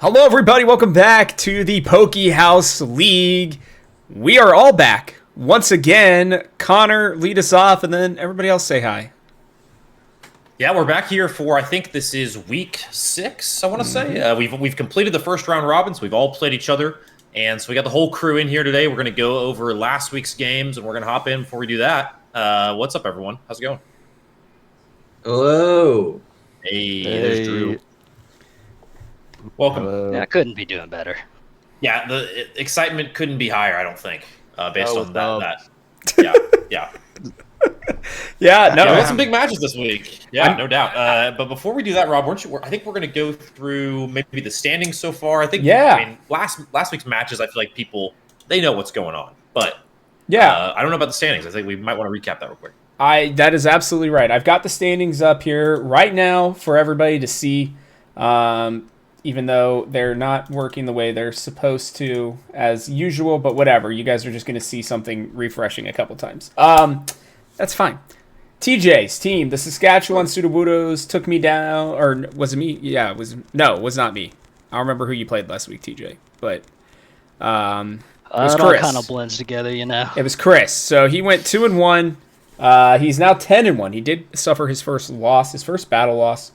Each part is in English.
Hello, everybody. Welcome back to the PokeHaus League. We are all back once again. Connor, lead us off, and then everybody else say hi. Yeah, we're back here for, I think this is week 6, I want to say. We've completed the first round robins. We've all played each other. And so we got the whole crew in here today. We're going to go over last week's games, and we're going to hop in before we do that. What's up, everyone? How's it going? Hello. Hey, there's Drew. Welcome. Yeah, I couldn't be doing better. Yeah, the excitement couldn't be higher, I don't think, based on that. Yeah. Yeah, no. Yeah, we had some big matches this week. Yeah, no doubt. But before we do that, Rob, I think we're going to go through maybe the standings so far. I think, I mean, last week's matches, I feel like people, they know what's going on. But I don't know about the standings. I think we might want to recap that real quick. That is absolutely right. I've got the standings up here right now for everybody to see, even though they're not working the way they're supposed to as usual, but whatever. You guys are just going to see something refreshing a couple times. That's fine. TJ's team, the Saskatchewan Sudowoodos, took me down, or was it me? Yeah, it was not me. I don't remember who you played last week, TJ, but it was It all Chris. kind of blends together, you know. It was Chris. So he went 2-1. He's now 10-1. He did suffer his first loss, his first battle loss.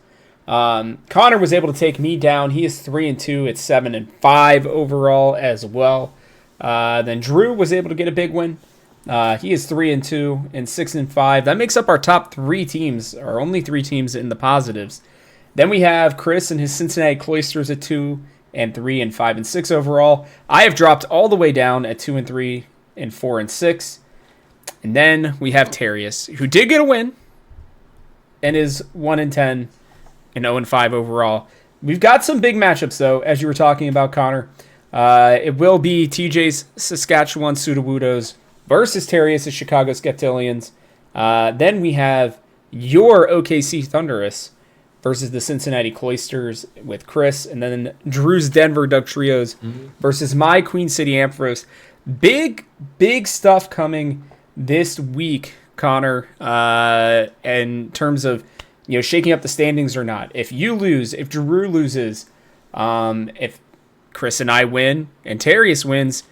Connor was able to take me down. He is 3-2 at 7-5 overall as well. Then Drew was able to get a big win. He is 3-2 and 6-5. That makes up our top 3 teams, or only 3 teams in the positives. Then we have Chris and his Cincinnati Cloysters at 2-3 and 5-6 overall. I have dropped all the way down at 2-3 and 4-6. And then we have Terrius, who did get a win and is 1-10 and 0-5 overall. We've got some big matchups, though, as you were talking about, Connor. It will be TJ's Saskatchewan Sudowoodos versus Terrius' Chicago Sceptilians. Then we have your OKC Thundurus versus the Cincinnati Cloysters with Chris. And then Drew's Denver Dugtrios versus my Queen City Ampharos. Big stuff coming this week, Connor, in terms of shaking up the standings or not. If you lose, if Drew loses, if Chris and I win and Terrius wins,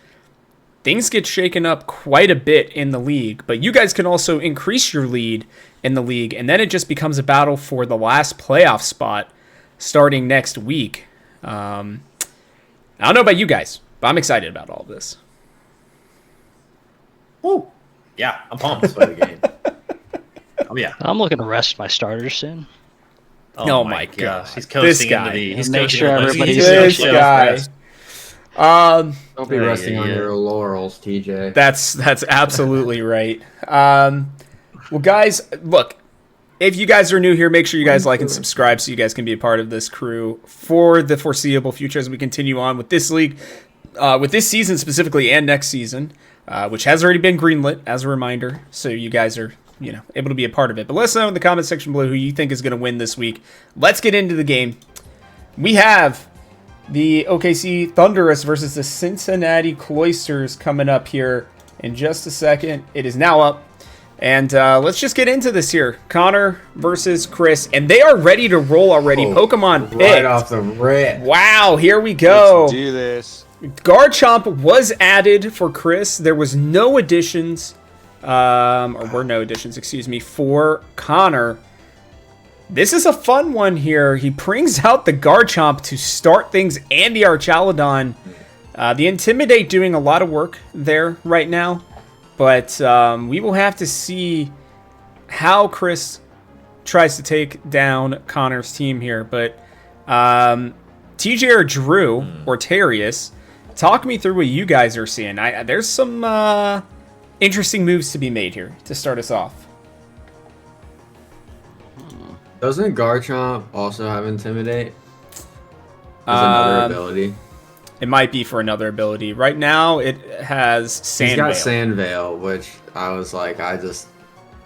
things get shaken up quite a bit in the league. But you guys can also increase your lead in the league, and then it just becomes a battle for the last playoff spot starting next week. I don't know about you guys, but I'm excited about all of this. Woo! Yeah, I'm pumped by the game. Oh yeah, I'm looking to rest my starters soon. Oh my gosh, he's coasting this guy. into the. He's Make coasting sure into the- everybody's This social guy. Don't be resting on your laurels, TJ. That's absolutely right. Well, guys, look, if you guys are new here, make sure you guys like and subscribe so you guys can be a part of this crew for the foreseeable future as we continue on with this league, with this season specifically and next season, which has already been greenlit as a reminder. So you guys are, able to be a part of it. But let us know in the comment section below who you think is going to win this week. Let's get into the game. We have the OKC Thundurus versus the Cincinnati Cloysters coming up here in just a second. It is now up. And let's just get into this here. Connor versus Chris. And they are ready to roll already. Pokemon picked. Right off the rip. Wow, here we go. Let's do this. Garchomp was added for Chris. There was no additions, or were no additions, for Connor. This is a fun one here. He brings out the Garchomp to start things and the Archaludon. The Intimidate doing a lot of work there right now. But we will have to see how Chris tries to take down Connor's team here. But TJ or Drew or Terrius, talk me through what you guys are seeing. There's some interesting moves to be made here to start us off. Doesn't Garchomp also have Intimidate? As another ability. It might be for another ability. Right now, it has Sand He's got Veil. Sand Veil, which I was like, Did I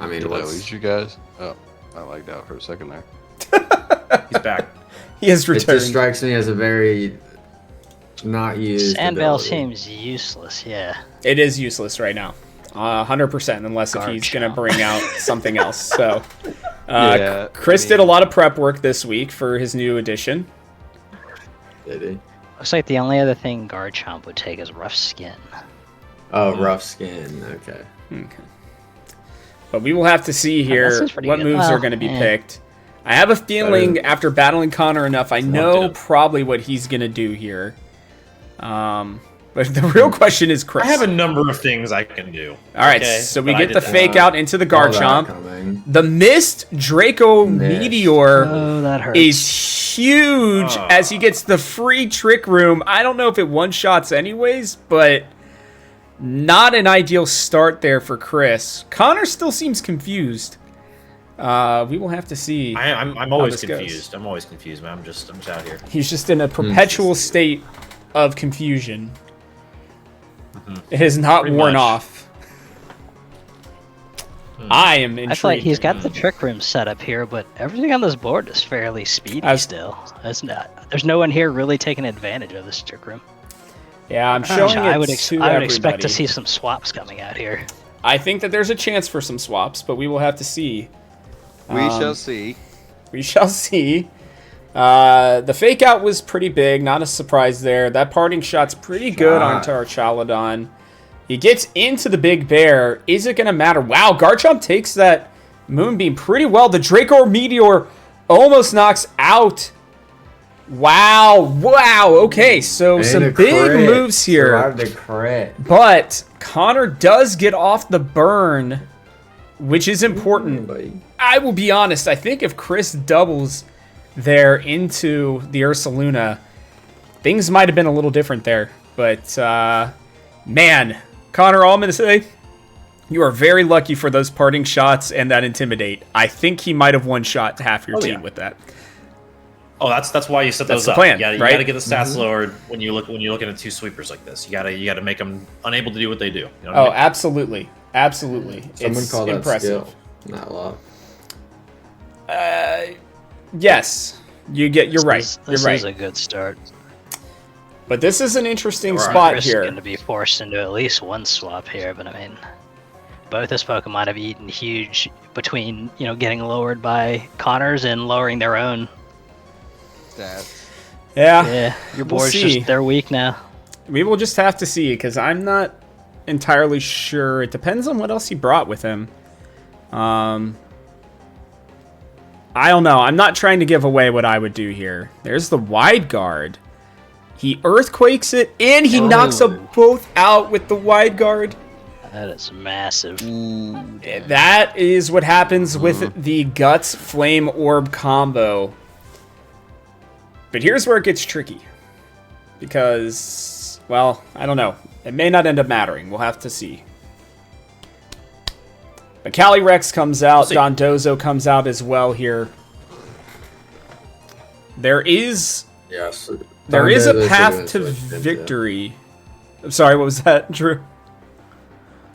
lose you guys? Oh, I lagged out for a second there. He's back. He has It returned. just strikes me as a very not used Sandbell ability. seems useless, yeah. It is useless right now. 100%, unless if he's going to bring out something else. So, Yeah, Chris did a lot of prep work this week for his new edition. Did he? Looks like the only other thing Garchomp would take is Rough Skin. Oh, Rough Skin. Okay. Okay. But we will have to see here seems pretty what good. moves are going to be picked. I have a feeling after battling Connor enough, I know probably what he's going to do here. But the real question is Chris. I have a number of things I can do. All right, so we get the fake out into the Garchomp. The missed Draco Meteor that hurts. is huge as he gets the free Trick Room. I don't know if it one-shots anyways, but not an ideal start there for Chris. Connor still seems confused. We will have to see. I'm always confused. I'm always confused, man. I'm just out here. He's just in a perpetual state of confusion. It has not worn off. I am intrigued. I feel like he's got the Trick Room set up here, but everything on this board is fairly speedy still. There's no one here really taking advantage of this Trick Room. Yeah, I'm showing I would everybody. expect to see some swaps coming out here. I think that there's a chance for some swaps, but we will have to see. We shall see. We shall see. The fake out was pretty big, not a surprise there. That parting shot's pretty good onto our Chaladon. He gets into the Big Bear. Is it going to matter? Wow, Garchomp takes that Moonbeam pretty well. The Draco Meteor almost knocks out. Wow, okay, so some big moves here. Survived the crit. But Connor does get off the burn, which is important. I will be honest, I think if Chris doubles there into the Ursaluna, things might have been a little different there. But, man, Connor, all I'm going to say, you are very lucky for those parting shots and that Intimidate. I think he might have one-shot half your team with that. Oh, that's why you set those up. Plan, you gotta get the stats lowered when you're looking at two sweepers like this. You gotta make them unable to do what they do. You know what I mean? Absolutely. Someone call that impressive. Skill, not luck. Yes, you're right. This is a good start. But this is an interesting spot Chris here. Going to be forced into at least one swap here, but I mean, both his Pokemon have eaten huge between getting lowered by Connor's and lowering their own stats. Yeah, your board's they're weak now. We will just have to see, because I'm not entirely sure. It depends on what else he brought with him. I don't know. I'm not trying to give away what I would do here. There's the Wide Guard. He Earthquakes it, and he knocks them both out with the Wide Guard. That is massive. That is what happens with the Guts Flame Orb combo. But here's where it gets tricky. Because, well, I don't know. It may not end up mattering. We'll have to see. But Calyrex comes out. Dondozo comes out as well here. There is a path to victory. I'm sorry, what was that, Drew?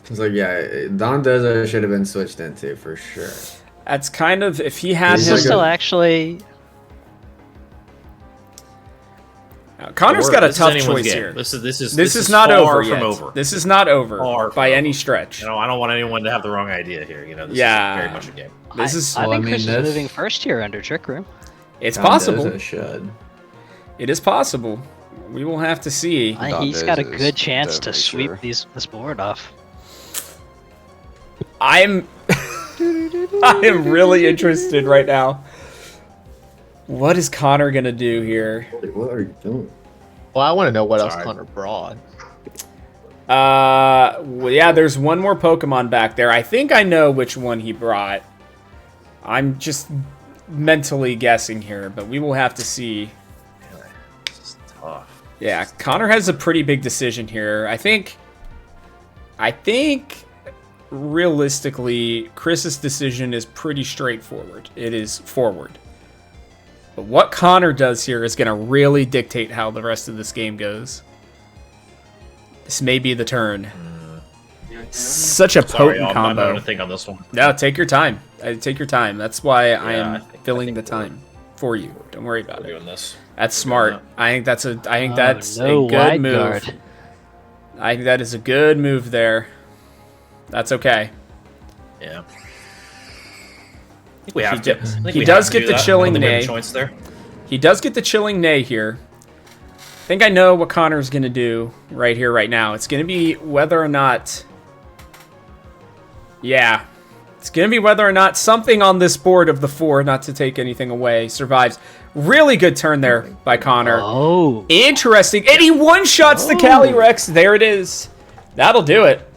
It's like, Dondozo should have been switched into for sure. That's kind of, if he had This is still actually... Connor's got a tough choice here. This is not far over from yet. over. This is not over by any stretch. I don't want anyone to have the wrong idea here. This is very much a game. I think Chris is moving first here under Trick Room. It's possible. Should. It is possible. We will have to see. He's got a good chance to sweep this board off. I am really interested right now. What is Connor gonna do here? What are you doing? Well, I want to know what else Connor brought. Well, yeah, there's one more Pokemon back there. I think I know which one he brought. I'm just mentally guessing here, but we will have to see. This is tough. Yeah, Connor has a pretty big decision here. I think realistically, Chris's decision is pretty straightforward. It is forward. But what Connor does here is going to really dictate how the rest of this game goes. This may be the turn. Such a potent combo. I'm going to think on this one. No, take your time. Take your time. That's why I am filling the time for you. Don't worry about it. Doing this. That's smart. I think that's a good move. Guard. I think that is a good move there. That's okay. Yeah. I think we have to. He does get the chilling nay. Choice there. He does get the chilling nay here. think I know what Connor's going to do right here, right now. It's going to be whether or not... Yeah. It's going to be whether or not something on this board of the 4, not to take anything away, survives. Really good turn there by Connor. Oh. Interesting. And he one-shots the Calyrex. There it is. That'll do it.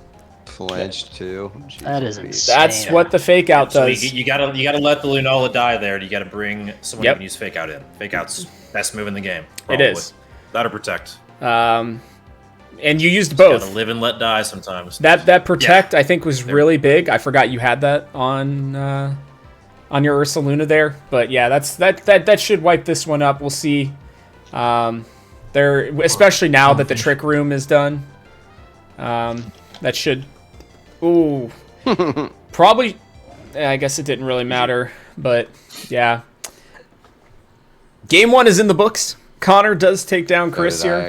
Flinched too. Jeez, That is Louise. insane. That's what the fake out So does. you gotta let the Lunala die there. You gotta bring someone Yep. who can use fake out in. Fake out's best move in the game. It Probably. is. That'll protect. And you used Gotta both. live and let die sometimes. That protect, I think, was really big. I forgot you had that on your Ursaluna there. But yeah, that should wipe this one up. We'll see. There, especially now that the trick room is done. That should... Ooh. Probably... I guess it didn't really matter. But, yeah. Game 1 is in the books. Connor does take down Chris here. I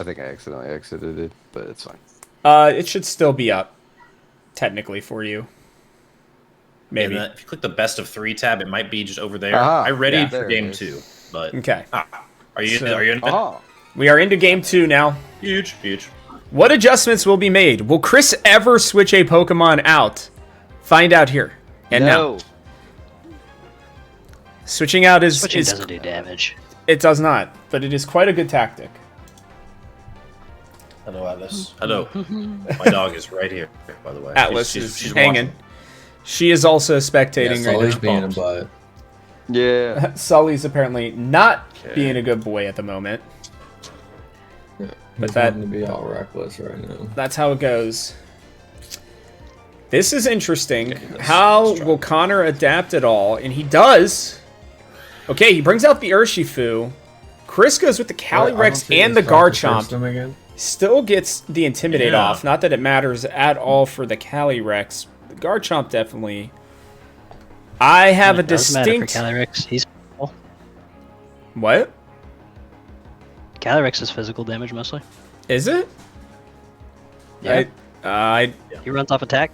think I accidentally exited it, but it's fine. It should still be up, technically, for you. Maybe. If you click the best of 3 tab, it might be just over there. Aha, I readied yeah, for there game it is. 2, but Okay. Are you So- in? Oh, We are into game 2 now. Huge. What adjustments will be made? Will Chris ever switch a Pokemon out? Find out here. And now. Switching out Switching is doesn't do damage. it does not, but it is quite a good tactic. Hello, Atlas. Hello. My dog is right here, by the way. Atlas She's is hanging. watching. She is also spectating right Sully's now. being a butt. yeah. Sully's apparently not Okay. being a good boy at the moment. Yeah, But he's that- wanting to be all reckless right now. That's how it goes. This is interesting. Okay, How let's try. will Connor adapt at all? And he does. Okay, he brings out the Urshifu. Chris goes with the Calyrex and the Garchomp. Again. Still gets the Intimidate Yeah. off. Not that it matters at all for the Calyrex. The Garchomp definitely. I have a It does matter for distinct... Calyrex. He's physical. What? Calyrex is physical damage mostly. Is it? Yeah. I He runs off attack.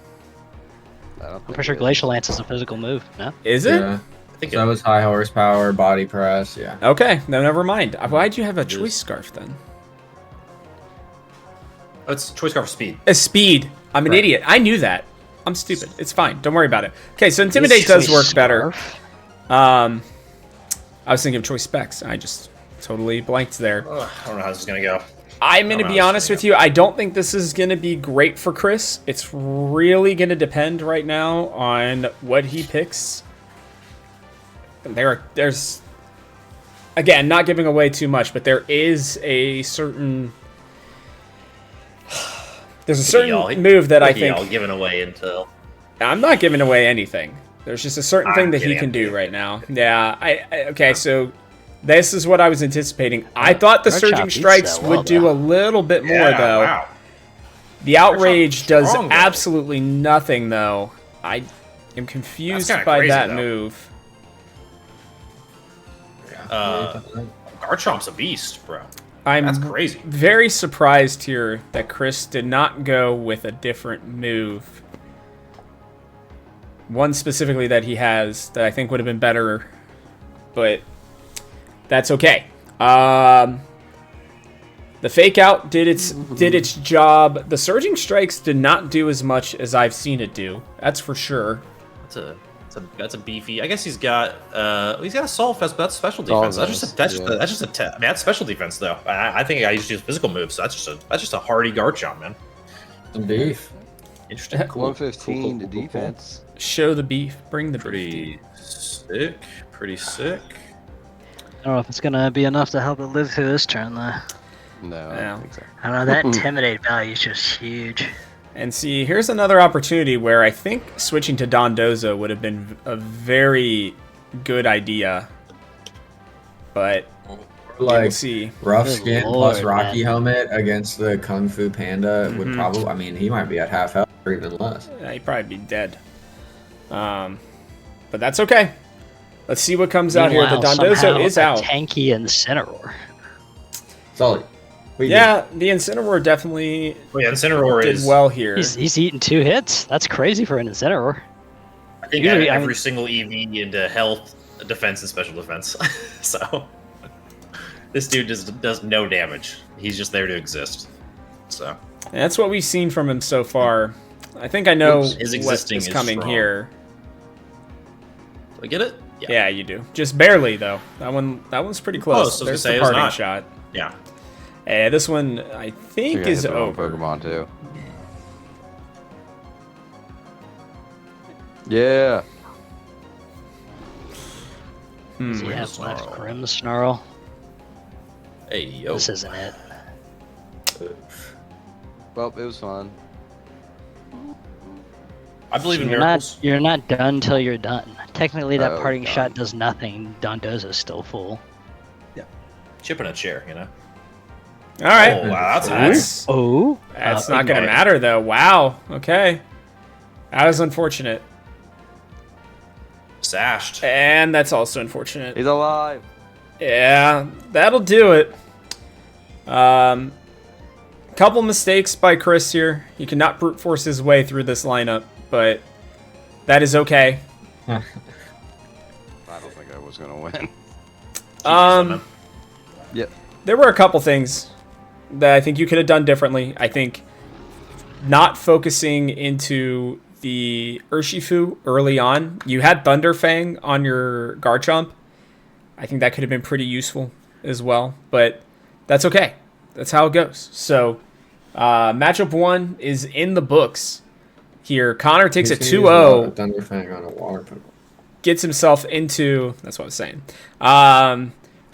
I don't I'm think pretty sure it Glacial Lance is a physical move. No? is it? Yeah. I think So that was high horsepower, body press. Yeah. Okay, no, never mind. Why'd you have a It choice is. scarf then? it's choice scarf for speed. A speed. I'm an Right. idiot. I knew that. I'm stupid. It's fine. Don't worry about it. Okay, so Intimidate does work better. I was thinking of choice specs. I just totally blanked there. Ugh, I don't know how this is gonna go. I'm going to don't be know, honest with you. I don't think this is going to be great for Chris. It's really going to depend right now on what he picks. There's, again, not giving away too much, but there is a certain... There's a certain move that I think... Y'all giving away until... I'm not giving away anything. There's just a certain thing that he kidding, can I'm do kidding. right now. Yeah, okay, so this is what I was anticipating. I thought the Garchomp Surging beats Strikes that well, would do though. a little bit more, Yeah, though. wow. The Outrage Garchomp's does strong, though. absolutely nothing, though. I am confused That's kinda by crazy, that though. move. Garchomp's a beast, bro. I'm That's crazy. very surprised here that Chris did not go with a different move. One specifically that he has that I think would have been better, but that's okay. The fake out did its job. The Surging Strikes did not do as much as I've seen it do. That's for sure. That's a beefy. I guess he's got a Solve Fest, but that's special defense. That's just special defense though. I think I used to use physical moves, so that's just a hardy Garchomp, man. Some beef. Interesting. Cool. 115 to Cool. defense. Show the beef. Bring the beef. Pretty sick. Pretty sick. I don't know if it's gonna be enough to help it live through this turn, though. No, I Yeah. don't think so. I don't know, that Intimidate value is just huge. And see, here's another opportunity where I think switching to Dondozo would have been a very good idea. But we'll Like see. rough Good skin lord, plus Rocky man. helmet against the Kung Fu Panda would Mhm. probably. I mean, he might be at half health or even less. Yeah, he'd probably be dead. But that's okay. Let's see what comes out here. The Meanwhile, Dondozo somehow is a out. Tanky Incineroar. Solid. Yeah, the Incineroar definitely Well, yeah, Incineroar did is well here. He's eaten 2 hits. That's crazy for an Incineroar. I think Usually, I every mean- single EV into health, defense, and special defense. So This dude does no damage. He's just there to exist. So And that's what we've seen from him so far. I think I know His what existing is is coming strong. here. Do I get it? Yeah, you do. Just barely though. That one's pretty close. Close, I was There's gonna say, the it was parting not. shot. Yeah. This one I think You guys is hit the wrong over. Pokemon too. Yeah. Does he have left Grimmsnarl? Hey, yo. This isn't it. Well, it was fun. I believe in You're miracles. you're not done till you're done. Technically, that Oh, parting done. shot does nothing. Dondozo's still full. Chipping a chair, you know? All right. Oh, wow, that's That's Oh, not going to okay. matter though. Wow. Okay. That is unfortunate. sashed. And that's also unfortunate. He's alive. Yeah, that'll do it. Couple mistakes by Chris here. He cannot brute force his way through this lineup, but that is okay. I don't think I was gonna win. Yep. There were a couple things that I think you could have done differently. I think not focusing into the Urshifu early on. You had Thunderfang on your Garchomp. I think that could have been pretty useful as well, but that's okay. That's how it goes. So, matchup 1 is in the books here. Connor takes a He's gonna use a 2-0, Thunderfang on a water Pokemon. gets himself into, that's what I was saying,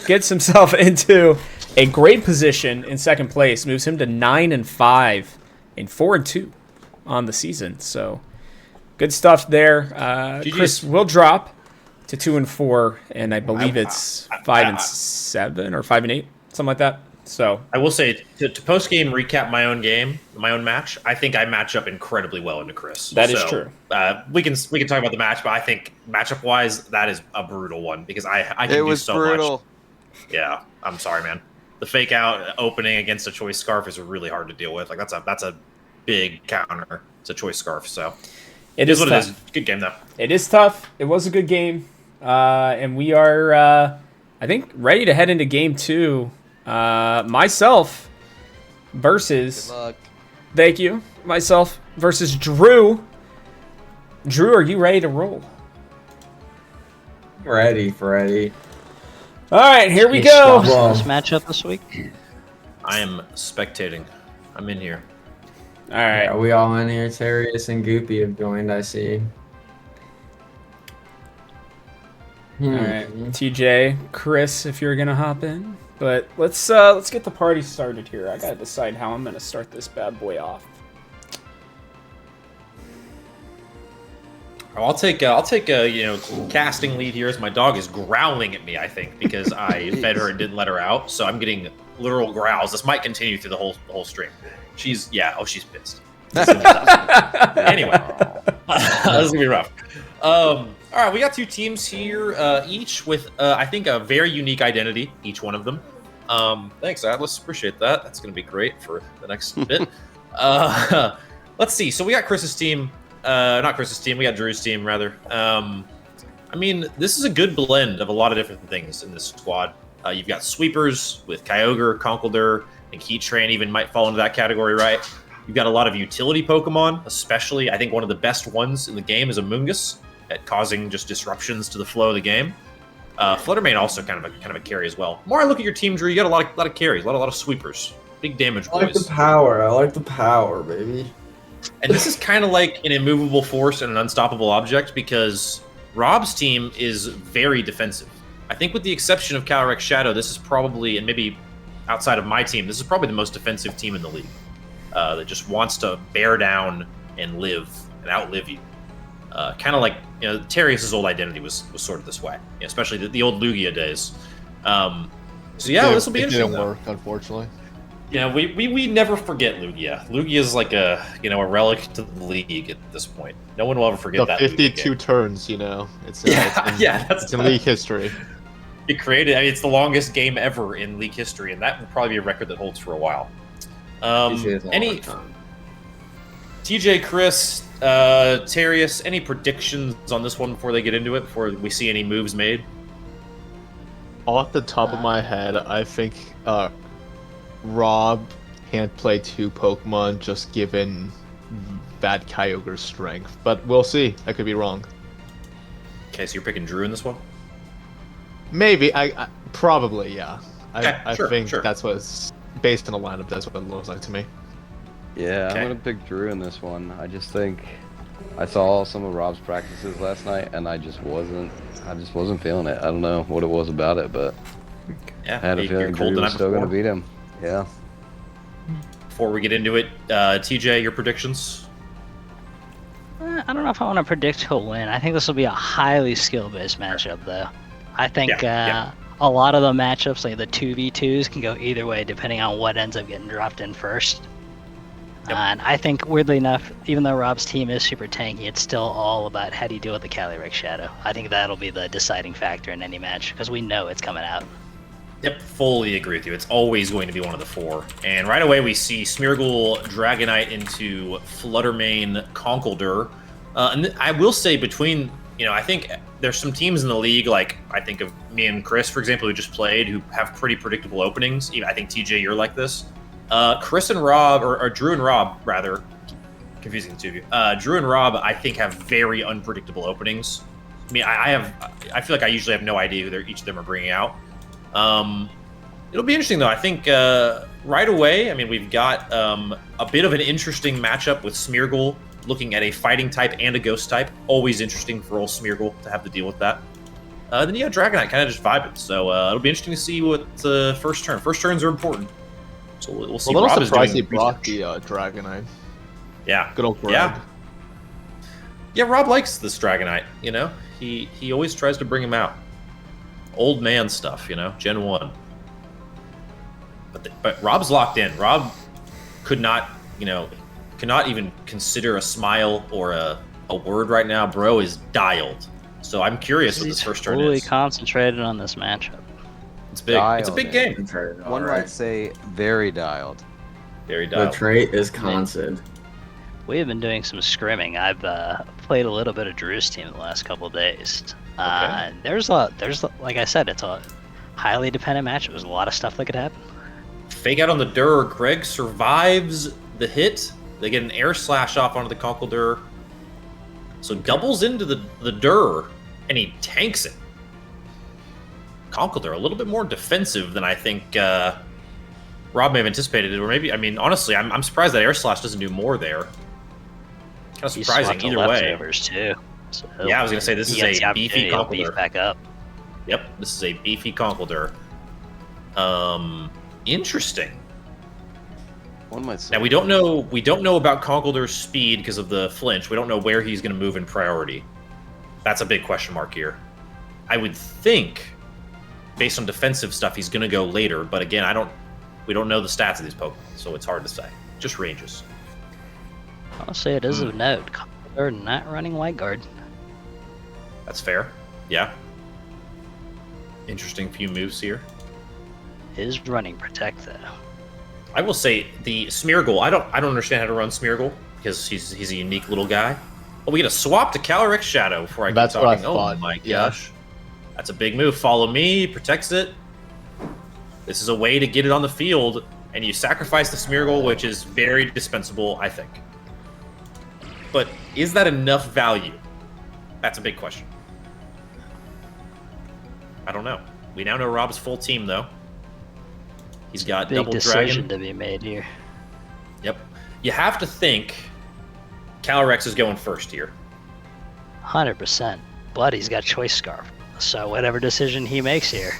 gets himself into a great position in second place, moves him to 9-5 and 4-2 on the season. So, good stuff there. Chris will drop to 2-4, and I believe it's 5-7 or 5-8, something like that. So I will say, to post game recap my own game, my own match, I think I match up incredibly well into Chris. That is true. We can talk about the match, but I think matchup wise, that is a brutal one because I can It do was so brutal. much. Yeah, I'm sorry, man. The fake out opening against a choice scarf is really hard to deal with. Like that's a big counter to choice scarf. So it is what tough. it is. Good game though. It is tough. It was a good game, and we are, I think, ready to head into game 2. Myself versus. Good luck. Thank you. Myself versus Drew. Drew, are you ready to roll? Ready, Freddy. All right, here we You go. swaps in Well- this matchup this week. I am spectating. I'm in here. All right. Are we all in here? Terius and Goopy have joined, I see. All right, Hmm. TJ, Chris, if you're gonna hop in, but let's get the party started here. I gotta decide how I'm gonna start this bad boy off. I'll take a casting lead here as my dog is growling at me. I think because I fed her and didn't let her out, so I'm getting literal growls. This might continue through the whole stream. She's pissed. Anyway, this is gonna be rough. All right, we got 2 teams here, each with I think a very unique identity, each one of them. Thanks, Atlas. Appreciate that. That's gonna be great for the next bit. Let's see. So we got Chris's team. Not Chris's team. We got Drew's team, rather. I mean, this is a good blend of a lot of different things in this squad. You've got sweepers with Kyogre, Conkeldurr, and Keytrain even might fall into that category, right? You've got a lot of utility Pokemon, especially I think one of the best ones in the game is Amoonguss at causing just disruptions to the flow of the game. Fluttermane also kind of a carry as well. The more I look at your team, Drew, you got a lot of carries, a lot of sweepers, big damage I like the boys. power. I like the power, baby. And this is kind of like an immovable force and an unstoppable object because Rob's team is very defensive. I think with the exception of Calyrex Shadow, this is probably, and maybe outside of my team, this is probably the most defensive team in the league that just wants to bear down and live and outlive you. Kind of like, Terius' old identity was sort of this way, especially the old Lugia days. So yeah, this will be It interesting. didn't though. work, unfortunately. We never forget Lugia. Lugia is like a relic to the league at this point. No one will ever forget The that. Lugia 52 game. turns, it's That's in league history. it created. I mean, it's the longest game ever in league history, and that will probably be a record that holds for a while. Any TJ, Chris, Terius, any predictions on this one before they get into it? Before we see any moves made? Off the top of my head, I think Rob can't play 2 Pokemon just given that Kyogre's strength. But we'll see. I could be wrong. Okay, so you're picking Drew in this one? Maybe. I probably, yeah. I sure, think sure. that's what's based on the lineup. That's what it looks like to me. Yeah, Okay. I'm gonna pick Drew in this one. I just think I saw some of Rob's practices last night, and I just wasn't feeling it. I don't know what it was about it, but Yeah, I had a you're feeling cold Drew the was night still gonna before. beat him. Yeah. Before we get into it, TJ, your predictions? I don't know if I want to predict who'll win. I think this will be a highly skill-based matchup, though. I think Yeah. a lot of the matchups, like the 2v2s, can go either way depending on what ends up getting dropped in first. Yep. And I think, weirdly enough, even though Rob's team is super tanky, it's still all about how do you deal with the Calyrex Shadow. I think that'll be the deciding factor in any match, because we know it's coming out. Yep, fully agree with you. It's always going to be one of the 4. And right away we see Smeargle, Dragonite into Fluttermane, Conkeldurr. And I will say between, I think there's some teams in the league, like I think of me and Chris, for example, who just played, who have pretty predictable openings. I think, TJ, you're like this. Chris and Rob, or Drew and Rob, rather, confusing the two of you. Drew and Rob, I think, have very unpredictable openings. I mean, I feel like I usually have no idea who each of them are bringing out. It'll be interesting, though. I think right away, I mean, we've got a bit of an interesting matchup with Smeargle, looking at a fighting type and a ghost type. Always interesting for old Smeargle to have to deal with that. Then you got Dragonite kind of just vibing. So it'll be interesting to see what first turn. First turns are important. So we'll see. A little Rob is surprised he doing brought research. the Dragonite. Yeah. Good old Greg. Yeah, Rob likes this Dragonite, He always tries to bring him out. Old man stuff, Gen 1. But Rob's locked in. Rob could not even consider a smile or a word right now. Bro is dialed. So I'm curious what this first turn fully is. concentrated on this matchup. It's big. It's a big game. One might say very dialed. Very The dialed. trait is Consid. We have been doing some scrimming. I've played a little bit of Drew's team the last couple of days. There's like I said, it's a highly dependent match. There's a lot of stuff that could happen. Fake out on the Durr. Greg survives the hit. They get an air slash off onto the Conkeldurr. So doubles into the Durr, and he tanks it. Conkeldurr a little bit more defensive than I think Rob may have anticipated, or maybe, honestly, I'm surprised that air slash doesn't do more there. Kind of surprising He either swapped way. the leftovers too. So Yeah, I was gonna say this he is gets the a beefy opportunity to beef Conkeldurr. back up. Yep, this is a beefy Conkeldurr. Interesting. One might say. Now we don't know about Conkeldurr's speed because of the flinch. We don't know where he's going to move in priority. That's a big question mark here. I would think, based on defensive stuff, he's going to go later. But again, we don't know the stats of these Pokemon, so it's hard to say. Just ranges. Honestly, it is of note. They're not running White Guard. That's fair. Yeah. Interesting few moves here. Is running Protect though. I will say the Smeargle. I don't understand how to run Smeargle because he's a unique little guy. But we get a swap to Calyrex Shadow before I keep That's what I talking. thought, Oh my yeah. gosh, that's a big move. Follow me, protects it. This is a way to get it on the field, and you sacrifice the Smeargle, which is very dispensable, I think. But is that enough value? That's a big question. I don't know. We now know Rob's full team, though. He's got Big double decision dragon. to be made here. Yep. You have to think Calyrex is going first here. 100%. But he's got Choice Scarf. So whatever decision he makes here,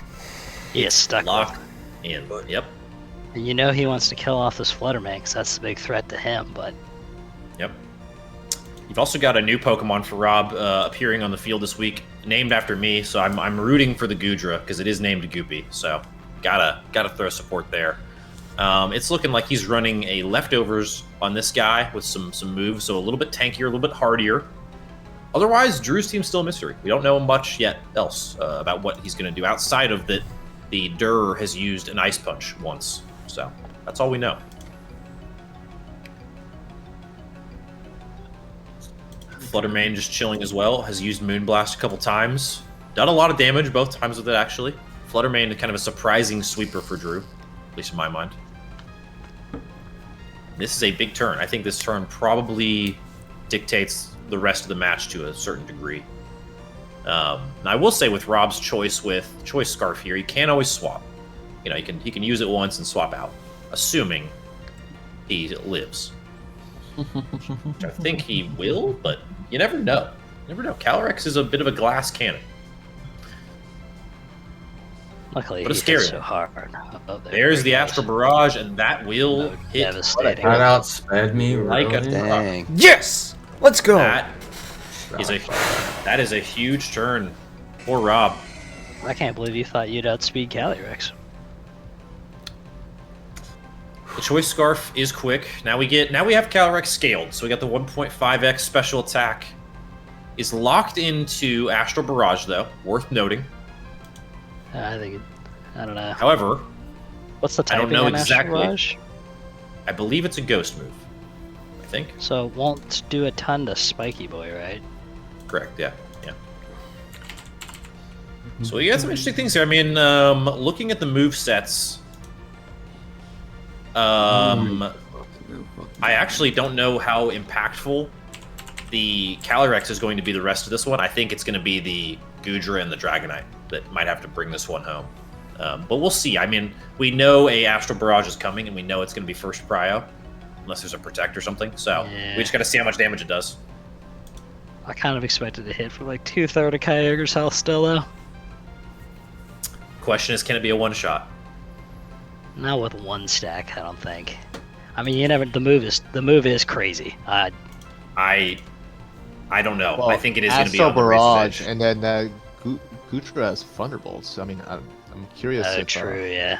he is stuck Lock with. in. Yep. And you know he wants to kill off this Fluttermane because that's the big threat to him, but Yep. You've also got a new Pokemon for Rob appearing on the field this week, named after me. So I'm rooting for the Goodra because it is named Goopy. So gotta throw support there. It's looking like he's running a leftovers on this guy with some moves, so a little bit tankier, a little bit hardier. Otherwise, Drew's team's still a mystery. We don't know much yet else about what he's going to do outside of that. The Durr has used an Ice Punch once, so that's all we know. Fluttermane just chilling as well. Has used Moonblast a couple times. Done a lot of damage both times with it, actually. Fluttermane is kind of a surprising sweeper for Drew, at least in my mind. This is a big turn. I think this turn probably dictates the rest of the match to a certain degree. I will say with Rob's choice Scarf here, he can always swap. You know, he can use it once and swap out, assuming he lives. Which I think he will, but you never know. You never know. Calyrex is a bit of a glass cannon. Luckily, But a he scary hit so one. hard. Oh, There's the goes. Astral Barrage, and that will hit. Devastating. That outsped me. Like a really? Dang. Yes! Let's go! That is a huge turn for Rob. I can't believe you thought you'd outspeed Calyrex. The Choice Scarf is quick. Now we have Calyrex scaled, so we got the 1.5x special attack. Is locked into Astral Barrage though, worth noting. I don't know. However, What's the I don't typing know on Astral exactly. Barrage? I believe it's a ghost move. I think. So it won't do a ton to Spiky Boy, right? Correct, yeah. So we got some interesting things here. I mean, looking at the move sets, I actually don't know how impactful the Calyrex is going to be the rest of this one. I think it's going to be the Goodra and the Dragonite that might have to bring this one home. But we'll see. I mean, we know a Astral Barrage is coming, and we know it's going to be first prio, unless there's a Protect or something. So Yeah. we just got to see how much damage it does. I kind of expected to hit for like 2/3 of Kyogre's health still, though. Question is, can it be a one-shot? Not with one stack, I don't think. I mean, you never. The move is crazy. I don't know. Well, I think it is going to be Astral on the razor's Barrage, edge. and then Gutra has Thunderbolts. I mean, I'm curious if True, yeah.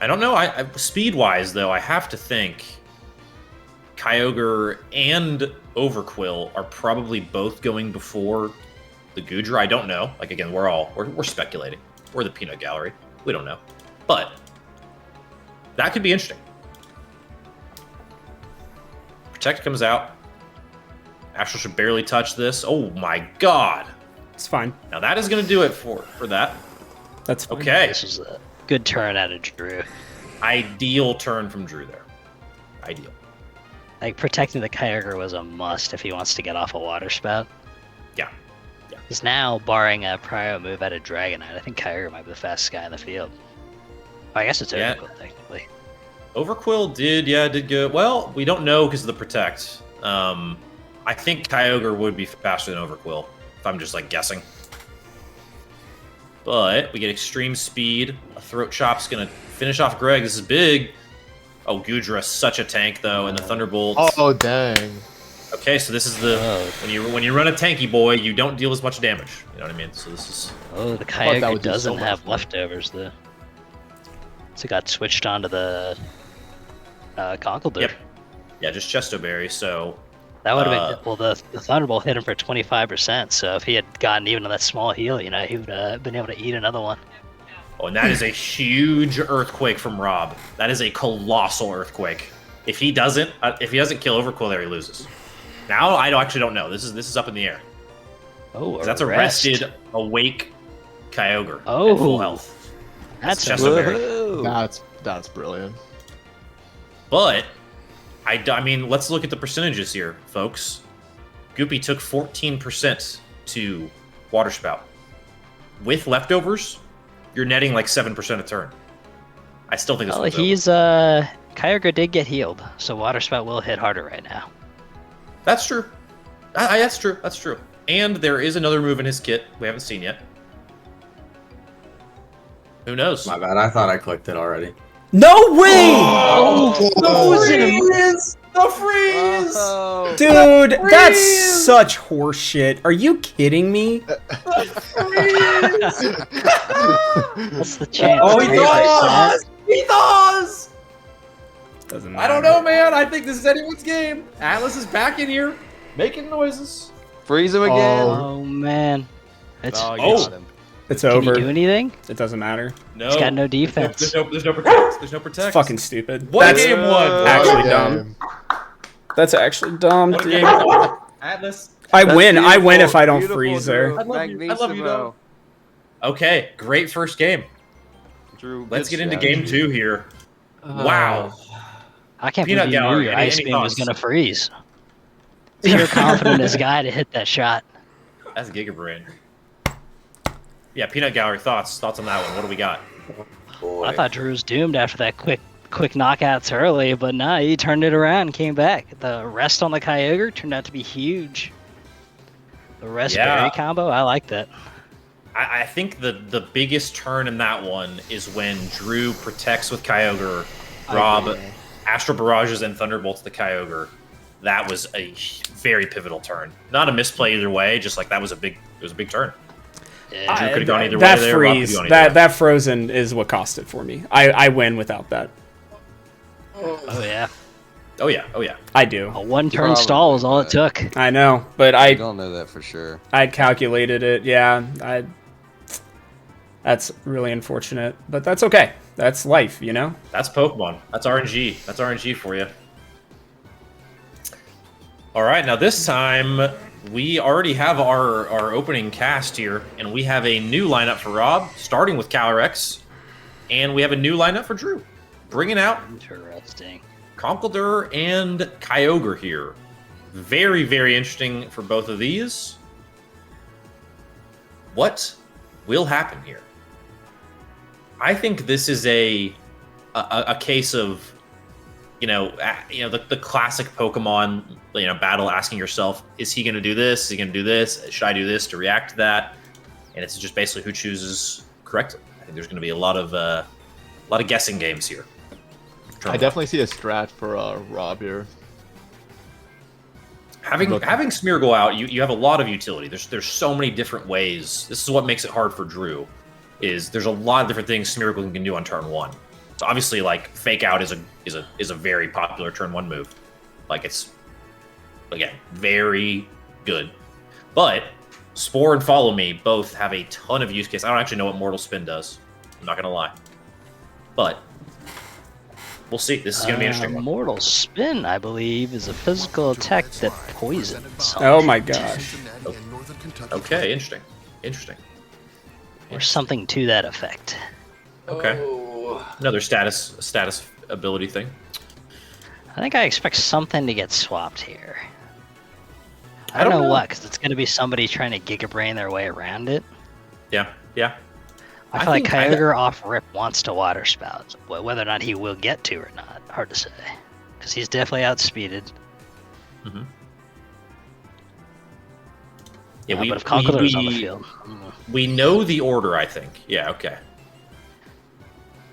I don't know. I speed-wise, though, I have to think Kyogre and Overquill are probably both going before the Goodra. I don't know. Like, again, we're speculating. We're the peanut gallery. We don't know. But that could be interesting. Protect comes out. Astral should barely touch this. Oh my god. It's fine. Now that is going to do it for that. That's fine. Okay. This is a good turn out of Drew. Ideal turn from Drew there. Ideal. Like, protecting the Kyogre was a must if he wants to get off a Water Spout. Yeah. Because now, barring a Prio move out of Dragonite, I think Kyogre might be the fastest guy in the field. Oh, I guess it's Yeah. Overquill, technically. Overquill did good. Well, we don't know because of the Protect. I think Kyogre would be faster than Overquill, if I'm just, like, guessing. But we get extreme speed. A Throat Chop's going to finish off Greg. This is big. Oh, Goodra, such a tank, though, and the Thunderbolt. Oh, dang. Okay, so this is the... When you run a tanky boy, you don't deal as much damage. You know what I mean? So this is... Oh, the thought that Kyogre would do so doesn't much have more. leftovers, though. So it got switched onto the Conkeldurr. Yep. Yeah, just Chesto Berry, so... That would have been... Well, the Thunderbolt hit him for 25%, so if he had gotten even on that small heal, you know, he would have been able to eat another one. Oh, and that is a huge Earthquake from Rob. That is a colossal Earthquake. If he doesn't kill Overquill there, he loses. Now, I actually don't know. This is up in the air. Oh, That's a rested, awake Kyogre at Oh. full health. That's Chesto Berry. Woohoo. That's brilliant. But, I mean, let's look at the percentages here, folks. Goopy took 14% to Water Spout. With leftovers, you're netting like 7% a turn. I still think this Well, one's he's Kyogre did get healed, so Water Spout will hit harder right now. That's true. That's true. That's true. And there is another move in his kit we haven't seen yet. Who knows? My bad. I thought I clicked it already. No way! The freeze! Oh, Dude, that's such horseshit. Are you kidding me? What's the chance? Oh, he 3%? does! He does! Doesn't matter. I don't know, man. I think this is anyone's game. Atlas is back in here, making noises. freeze him again. Oh man, it's Oh, you Oh. got him. It's can over. he do anything? It doesn't matter. No. He's got no defense. There's no protect. There's no protect. It's fucking stupid. What That's game one? actually What a dumb. game. That's actually dumb, What a dude. game one. Atlas. I That's win. I win beautiful, if I don't beautiful, freeze Drew. her. I love you, though. Okay, great first game. Drew, Let's good get into strategy. game 2 here. Wow. I can't Peanut believe you knew gallery, your any ice beam was thoughts? going to freeze. Pure confident in this guy to hit that shot. That's Gigabrain. Yeah, Peanut Gallery, thoughts on that one. What do we got? I thought Drew was doomed after that quick knockouts early, but nah, he turned it around and came back. The rest on the Kyogre turned out to be huge. The rest berry combo, I like that. I think the biggest turn in that one is when Drew protects with Kyogre, Rob Astral Barrages and Thunderbolts the Kyogre. That was a very pivotal turn. Not a misplay either way, just like it was a big turn. Yeah. Drew could have gone either that way there. Rob could've freeze, gone either way. that frozen is what cost it for me. I win without that. Oh yeah. Oh yeah. I do. A one-turn stall is all it took. I know, but I I don't know that for sure. I'd calculated it. Yeah, that's really unfortunate, but that's okay. That's life, you know. That's Pokemon. That's RNG. That's RNG for you. All right, now this time we already have our opening cast here, and we have a new lineup for Rob, starting with Calyrex, and we have a new lineup for Drew, bringing out Interesting. Conkeldurr and Kyogre here. Very, very interesting for both of these. What will happen here? I think this is a case of, the classic Pokemon, battle, asking yourself, is he going to do this? Is he going to do this? Should I do this to react to that? And it's just basically who chooses correctly. I think there's going to be a lot of guessing games here. I definitely see a strat for Rob here. Having Smeargle out, you have a lot of utility. There's so many different ways. This is what makes it hard for Drew. Is there's a lot of different things Smeargle can do on turn 1. So obviously, like, Fake Out is a very popular turn 1 move. Like, it's, again, very good. But Spore and Follow Me both have a ton of use case. I don't actually know what Mortal Spin does. I'm not gonna lie, but we'll see. This is gonna be an interesting one. Mortal Spin, I believe, is a physical attack that poisons. Oh my gosh. Okay, interesting. Or something to that effect. Okay. Another status ability thing. I think I expect something to get swapped here. I don't know what, because it's going to be somebody trying to Giga Brain their way around it. Yeah. I feel like Kyogre off rip wants to Water Spout. Whether or not he will get to or not, hard to say. Because he's definitely outspeeded. Mm-hmm. Yeah, but if Conkeldurr's on the field. We know the order, I think. Yeah, okay.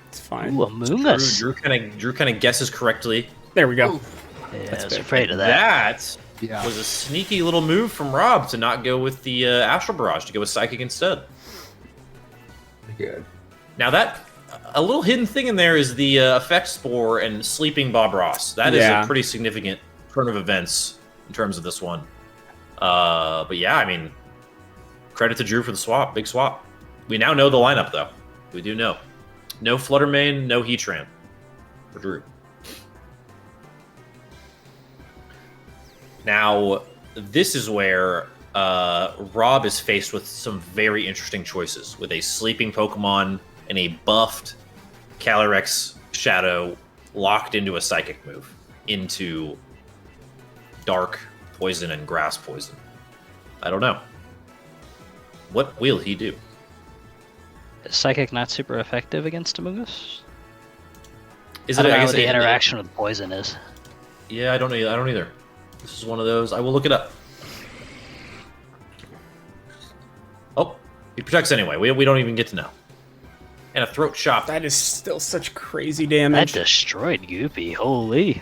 It's fine. Ooh, Among Us. Drew kind of guesses correctly. There we go. Yeah, I was afraid of that. That was a sneaky little move from Rob to not go with the Astral Barrage, to go with Psychic instead. Good. Now a little hidden thing in there is the Effect Spore and Sleeping Bob Ross. That is a pretty significant turn of events in terms of this one. But yeah, I mean, credit to Drew for the swap. Big swap. We now know the lineup, though. We do know. No Fluttermane, no Heatran for Drew. Now, this is where Rob is faced with some very interesting choices, with a sleeping Pokemon and a buffed Calyrex Shadow locked into a Psychic move, into Dark Poison and Grass Poison. I don't know. What will he do? Is Psychic not super effective against Among Us? Is I it? don't I know guess what the interaction with Poison is. Yeah, I don't know. I don't either. This is one of those. I will look it up. Oh, he protects anyway. We don't even get to know. And a Throat Chop. That is still such crazy That damage. destroyed Goopy. Holy.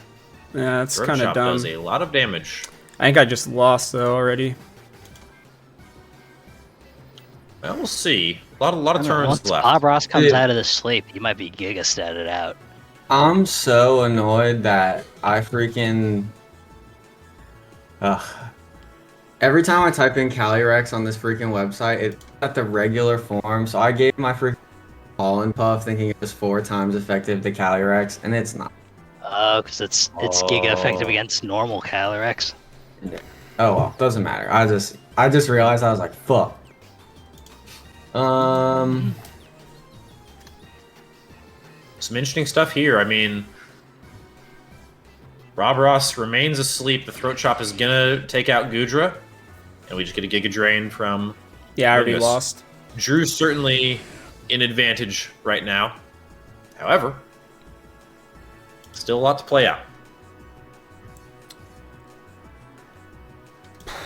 Yeah, that's Throat kind of Chop dumb. does a lot of damage. I think I just lost though already. Well, we'll see. A lot of turns Once left. Bob Ross comes Dude. out of the sleep, he might be Giga statted out. I'm so annoyed that I freaking... Ugh. Every time I type in Calyrex on this freaking website, it's at the regular form, so I gave my freaking Pollen Puff thinking it was 4 times effective to Calyrex, and it's not. Oh, because it's Giga effective against normal Calyrex. Oh well, doesn't matter. I just realized, I was like, fuck. Um, Some interesting stuff here. I mean, Rob Ross remains asleep. The Throat Chop is gonna take out Gudra, and we just get a Giga Drain from. Yeah, I already Lucas. lost. Drew's certainly in advantage right now. However, still a lot to play out.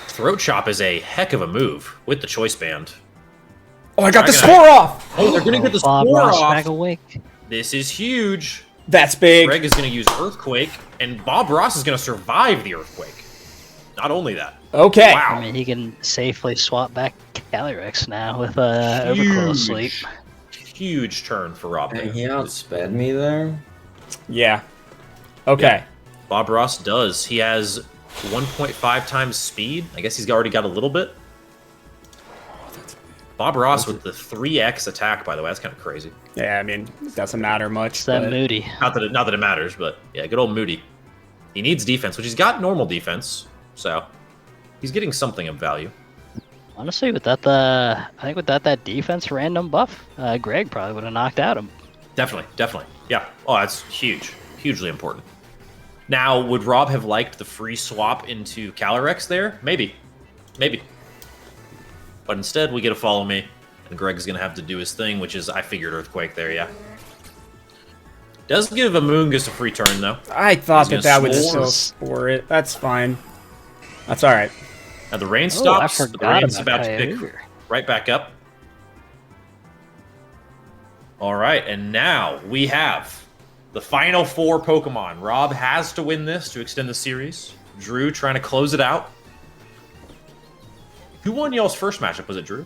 Throat Chop is a heck of a move with the Choice Band. Oh, I got the Dragon score off! Oh, they're gonna get the Bob score Ross off. back awake. This is huge. That's big. Greg is going to use Earthquake, and Bob Ross is going to survive the Earthquake. Not only that. Okay. Wow. I mean, he can safely swap back Calyrex now with Overclow Sleep. Huge turn for Rob. and there. he outsped me there. Yeah. Okay. Bob Ross does. He has 1.5 times speed. I guess he's already got a little bit. Bob Ross with the 3x attack, by the way. That's kind of crazy. Yeah, I mean, it doesn't matter much. It's that but- Moody. Not that it matters, but yeah, good old Moody. He needs defense, which he's got normal defense, so he's getting something of value. Honestly, without that defense random buff, Greg probably would have knocked out him. Definitely. Yeah. Oh, that's huge. Hugely important. Now, would Rob have liked the free swap into Calyrex there? Maybe. But instead, we get a follow me, and Greg's going to have to do his thing, which is, I figured Earthquake there, yeah. Does give Amoongus a free turn, though. I thought He's that gonna would swore. still score it. That's fine. That's all right. Now, the rain Oh, I stops. The forgot rain's about about to pick Kyogre. right back up. All right, and now we have the final 4 Pokemon. Rob has to win this to extend the series. Drew trying to close it out. Who won y'all's first matchup? Was it Drew?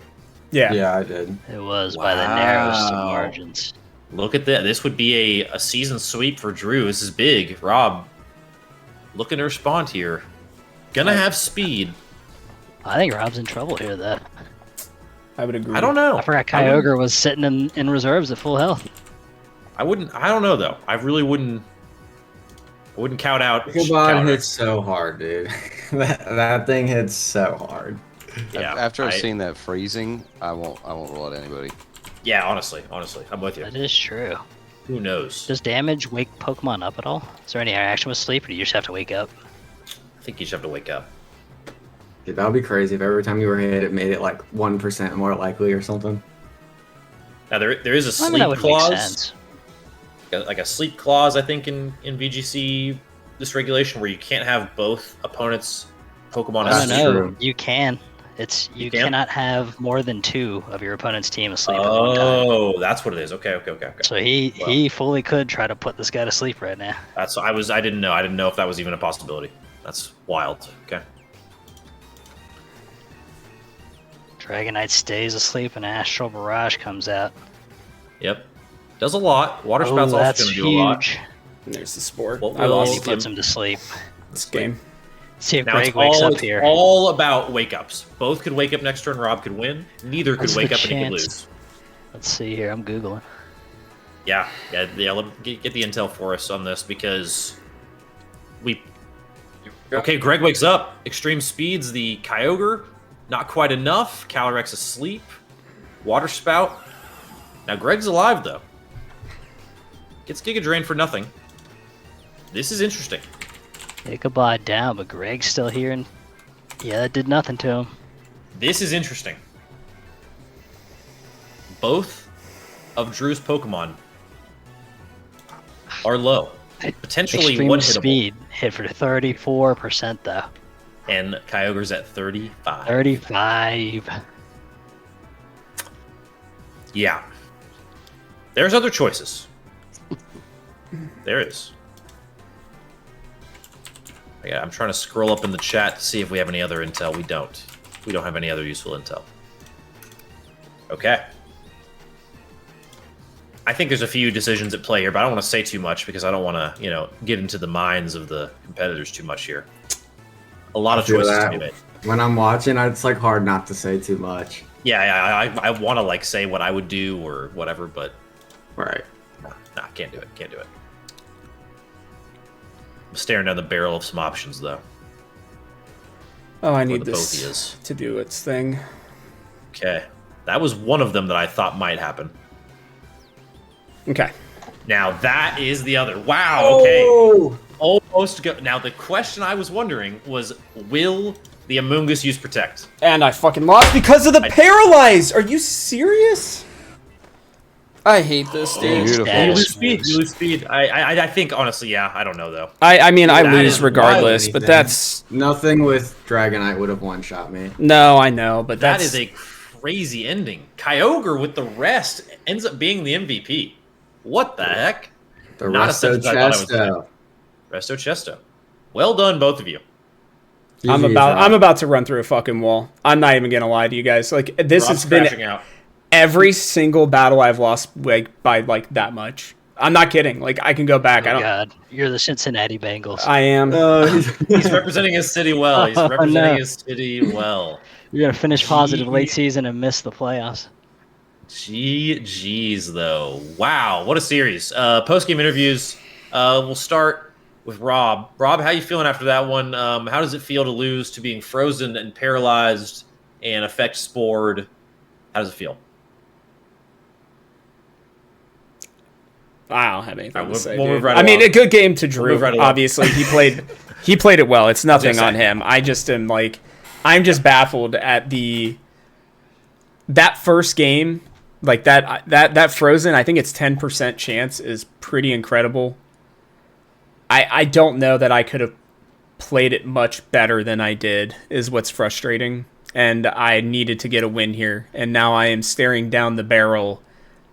Yeah. Yeah, I did. It was by the narrowest of Wow. margins. Look at that. This would be a season sweep for Drew. This is big. Rob, looking to respond here. Gonna have speed. I think Rob's in trouble here, though. I would agree. I don't know. I forgot I wouldn't- Kyogre was sitting in reserves at full health. I don't know though. I really wouldn't. I wouldn't count out. Pokemon Counter. hits so hard, dude. that thing hits so hard. Yeah, After I've I- seen that freezing, I won't roll at anybody. Yeah, honestly, I'm with you. That is true. Who knows? Does damage wake Pokemon up at all? Is there any interaction with sleep, or do you just have to wake up? I think you just have to wake up. Dude, that would be crazy if every time you were hit, it made it like 1% more likely or something. Now there is a I sleep mean, that would make clause, sense. like a sleep clause, I think in VGC this regulation where you can't have both opponents' Pokemon I don't asleep. know. true. You can. You can? cannot have more than 2 of your opponent's team asleep at one time. Oh, that's what it is. Okay. So he fully could try to put this guy to sleep right now. That's I didn't know. I didn't know if that was even a possibility. That's wild. Okay. Dragonite stays asleep and Astral Barrage comes out. Yep. Does a lot. Water Oh, Spout's also that's going to do a lot. huge. And there's the sport. Well, I well, lost He puts him to sleep. this game. See if Now Greg it's wakes up it's here. all about wake ups. Both could wake up next turn. Rob could win. Neither could What's wake the up and he could chance? lose. Let's see here. I'm Googling. Yeah. Let me get the intel for us on this because we. Okay, Greg wakes up. Extreme speeds. The Kyogre, not quite enough. Calyrex asleep. Water Spout. Now Greg's alive though. Gets Giga Drain for nothing. This is interesting. Ichabod down, but Greg's still here, and yeah, that did nothing to him. This is interesting. Both of Drew's Pokemon are low. Potentially Extreme one hittable. speed hit for 34% though. And Kyogre's at 35. 35. Yeah. There's other choices. There is. Yeah, I'm trying to scroll up in the chat to see if we have any other intel. We don't. We don't have any other useful intel. Okay. I think there's a few decisions at play here, but I don't want to say too much because I don't want to, get into the minds of the competitors too much here. A lot of feel choices to that. be made. When I'm watching, it's like hard not to say too much. Yeah, I want to say what I would do or whatever, but Right. nah, can't do it. Can't do it. I'm staring down the barrel of some options though. Oh, I Where need the this Poke is. to do its thing. Okay, That was one of them that I thought might happen. Okay. Now that is the other. Wow. Okay. Oh! Almost go. Now the question I was wondering was, will the Amoonguss use Protect? And I fucking lost because of the Paralyze. Are you serious? I hate this, dude. Beautiful. You lose speed. You lose speed. I think honestly, yeah. I don't know though. I mean, I That lose is regardless, wild. but that's Nothing with Dragonite would have one-shot me. no, I know, but That that's is a crazy ending. Kyogre with the rest ends up being the MVP. What the heck? The Not a Resto sentence I thought I was Chesto. Resto Chesto. Well done, both of you. I'm about to run through a fucking wall. I'm not even gonna lie to you guys. Like this Rob's has been crashing out. every single battle I've lost like by like that much. I'm not kidding. Like I can go back. I Oh don't. God, you're the Cincinnati Bengals. I am. He's representing his city well. He's representing no. his city well. You're gonna finish positive Gee. late season and miss the playoffs. GG's though. Wow, what a series. Post-game interviews. We'll start with Rob. Rob, how you feeling after that one? How does it feel to lose to being frozen and paralyzed and affect Spored? How does it feel? I don't have anything Alright, to say. we'll Dude. move right I mean, along. a good game to Drew. move right along. Obviously, he played it well. It's nothing gonna on say. him. I just am like, I'm just baffled at that first game, like that Frozen. I think it's 10% chance is pretty incredible. I don't know that I could have played it much better than I did. Is what's frustrating, and I needed to get a win here, and now I am staring down the barrel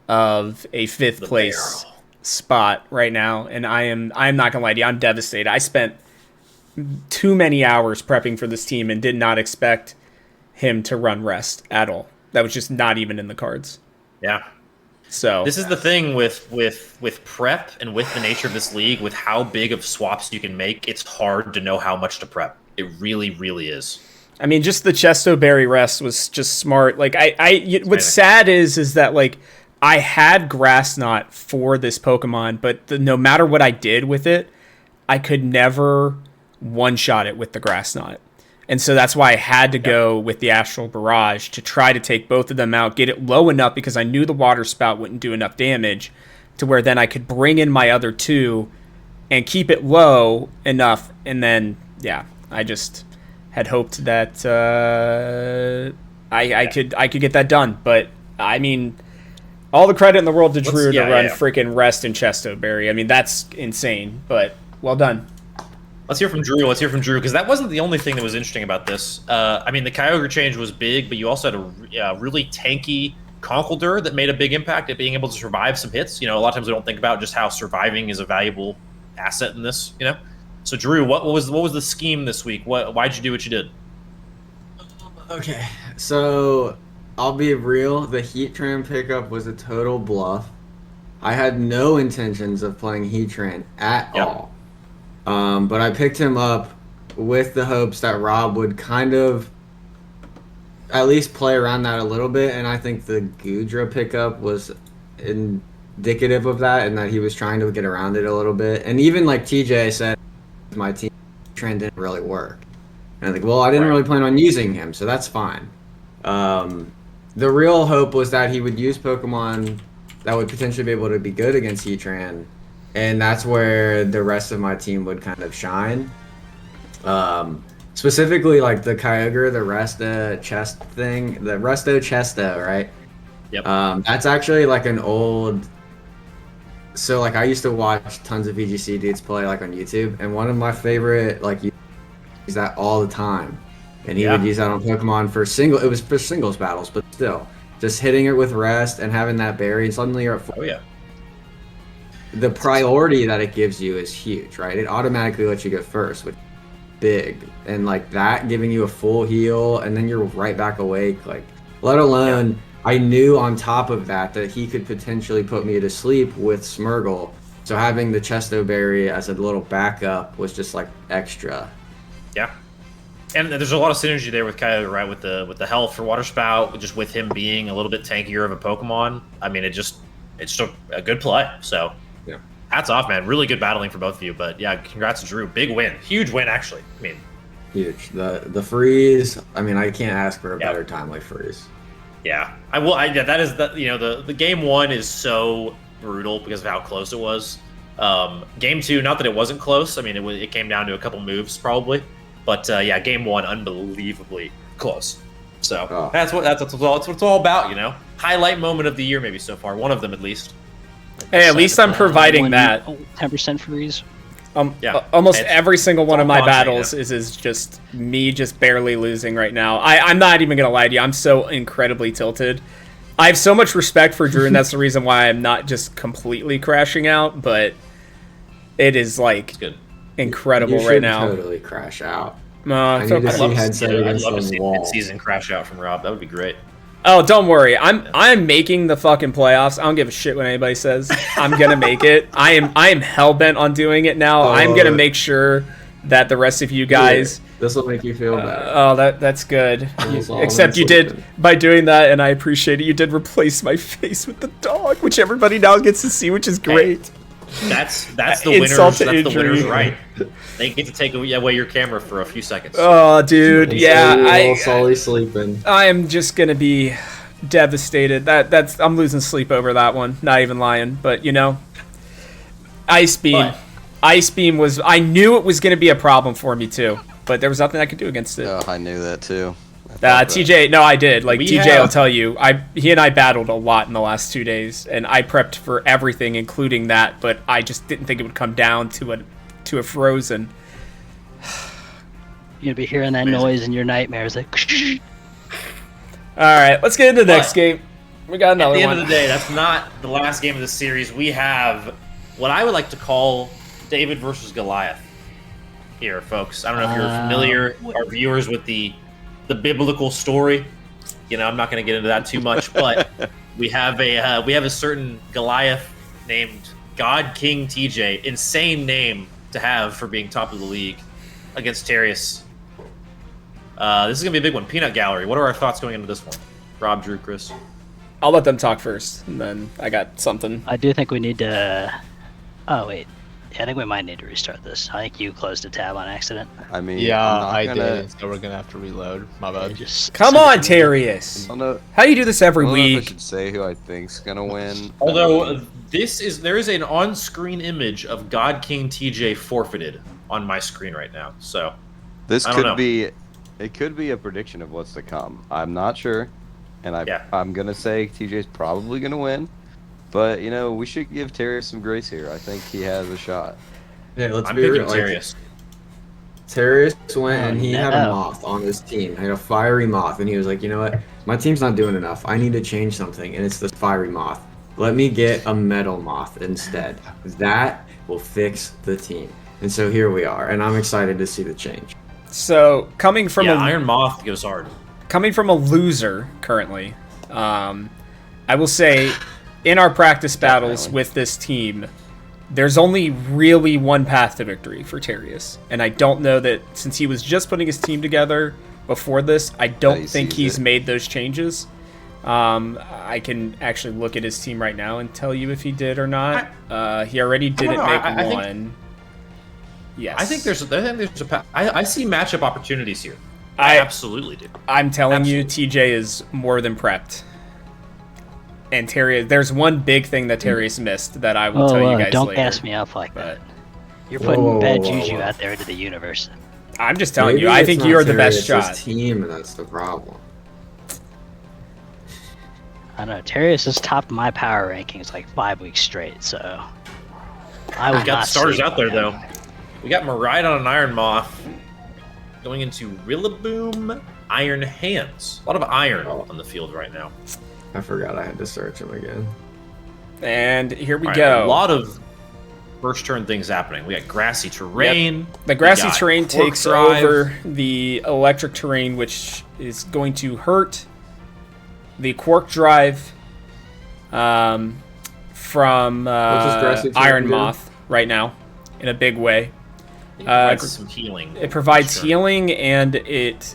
of a fifth place spot right now, and I'm not gonna lie to you, I'm devastated. I spent too many hours prepping for this team and did not expect him to run rest at all. That was just not even in the cards. Yeah. So This is the thing with prep and with the nature of this league, with how big of swaps you can make, it's hard to know how much to prep. It really, really is. I mean, just the Chesto Berry rest was just smart. Like what's sad is that like I had Grass Knot for this Pokemon, but no matter what I did with it, I could never one-shot it with the Grass Knot. And so that's why I had to go with the Astral Barrage to try to take both of them out, get it low enough because I knew the Water Spout wouldn't do enough damage to where then I could bring in my other two and keep it low enough. And then, yeah, I just had hoped that I could get that done. But, I mean, all the credit in the world to Drew to run freaking Rest and Chesto Berry. I mean, that's insane, but well done. Let's hear from Drew. Because that wasn't the only thing that was interesting about this. I mean, the Kyogre change was big, but you also had a really tanky Conkeldurr that made a big impact at being able to survive some hits. You know, a lot of times we don't think about just how surviving is a valuable asset in this, you know? So, Drew, what was the scheme this week? Why'd you do what you did? Okay, so I'll be real. The Heatran pickup was a total bluff. I had no intentions of playing Heatran at all. But I picked him up with the hopes that Rob would kind of at least play around that a little bit, and I think the Goodra pickup was indicative of that, and that he was trying to get around it a little bit. And even like TJ said, my team trend didn't really work. And I think, well, I didn't really plan on using him, so that's fine. The real hope was that he would use Pokemon that would potentially be able to be good against Heatran, and that's where the rest of my team would kind of shine. Specifically, like the Kyogre, the Resto Chest thing, the Resto Chesto, right? Yep. That's actually like an old. So like I used to watch tons of VGC dudes play like on YouTube, and one of my favorite like use that all the time, and he would use that on Pokemon for it was for singles battles, but still, just hitting it with Rest and having that berry, and suddenly you're at 4. Oh yeah. The priority that it gives you is huge, right? It automatically lets you go first, which is big, and like that giving you a full heal, and then you're right back awake. Like, let alone, I knew on top of that he could potentially put me to sleep with Smeargle. So having the Chesto Berry as a little backup was just like extra. Yeah. And there's a lot of synergy there with Kyogre, right? With the health for Water Spout, just with him being a little bit tankier of a Pokemon. I mean, it's just a good play. So. Yeah. Hats off, man. Really good battling for both of you. But yeah, congrats to Drew. Big win. Huge win, actually. I mean, huge. The freeze. I mean, I can't ask for a better time like freeze. Yeah, I will. That is the game one is so brutal because of how close it was. Game two, not that it wasn't close. I mean, it came down to a couple moves probably, but yeah, game one unbelievably close. So that's what it's all about, Highlight moment of the year, maybe so far, one of them at least. Hey, at least I'm providing that. 10% freeze. Almost every single one of my battles is just me just barely losing right now. I'm not even gonna lie to you. I'm so incredibly tilted. I have so much respect for Drew, and that's the reason why I'm not just completely crashing out. But it is like incredible right now. Totally crash out. I'd love to see mid-season crash out from Rob. That would be great. Oh, don't worry. I'm making the fucking playoffs. I don't give a shit what anybody says. I'm gonna make it. I am hell bent on doing it now. I'm gonna make sure that the rest of you guys. This will make you feel better. That's good. Except you did by doing that, and I appreciate it. You did replace my face with the dog, which everybody now gets to see, which is great. That's the winners. That's the winners, right? They get to take away your camera for a few seconds. Oh, dude, yeah. Sully sleeping. I am just gonna be devastated. I'm losing sleep over that one. Not even lying, but Ice Beam. Ice Beam was. I knew it was gonna be a problem for me too, but there was nothing I could do against it. Oh, I knew that too. TJ, no, I did. Like TJ will tell you, he and I battled a lot in the last 2 days, and I prepped for everything, including that. But I just didn't think it would come down to a frozen. You'll be hearing that noise in your nightmares, like. All right, let's get into the next game. We got another one. At the end of the day, that's not the last game of the series. We have what I would like to call David versus Goliath here, folks. I don't know if you're familiar, our viewers, with the biblical story. I'm not going to get into that too much, but we have a certain Goliath named God King TJ, insane name to have for being top of the league, against Thundurus. This is going to be a big one. Peanut Gallery. What are our thoughts going into this one? Rob, Drew, Chris. I'll let them talk first, and then I got something. I do think we need to... Oh, wait. I think we might need to restart this. I think you closed a tab on accident. I mean, yeah, I did. So we're gonna have to reload. My bad. Come on, Thundurus. How do you do this every week? I should say who I think's gonna win. Although there is an on-screen image of God King TJ forfeited on my screen right now. So this could be a prediction of what's to come. I'm not sure, and I'm gonna say TJ's probably gonna win. But, we should give Thundurus some grace here. I think he has a shot. Yeah, let's I'm be picking real. Thundurus. Thundurus went and he had a moth on his team. He had a fiery moth, and he was like, you know what? My team's not doing enough. I need to change something, and it's this fiery moth. Let me get a metal moth instead. That will fix the team. And so here we are, and I'm excited to see the change. So, coming from Iron Moth goes hard. Coming from a loser currently, I will say... In our practice battles with this team, there's only really one path to victory for Thundurus. And I don't know that, since he was just putting his team together before this, I don't think he's made those changes. I can actually look at his team right now and tell you if he did or not. He already didn't make one. Yes. I see matchup opportunities here. I absolutely do. I'm telling you, TJ is more than prepped. And Thundurus, there's one big thing that Thundurus missed that I will tell you guys don't later. gas me up like that. You're putting bad juju out there into the universe. I'm just telling you, I think you're the best shot. It's his team, and that's the problem. I don't know. Thundurus has topped my power rankings like 5 weeks straight, so I would got the starters out there though. We got Maride on an Iron Moth, going into Rillaboom, Iron Hands. A lot of iron on the field right now. I forgot I had to search him again. And here we go. A lot of first turn things happening. We got grassy terrain. Yep. The grassy terrain takes over the electric terrain, which is going to hurt the Quark Drive from Iron Moth right now in a big way. It provides some healing. It provides healing, and it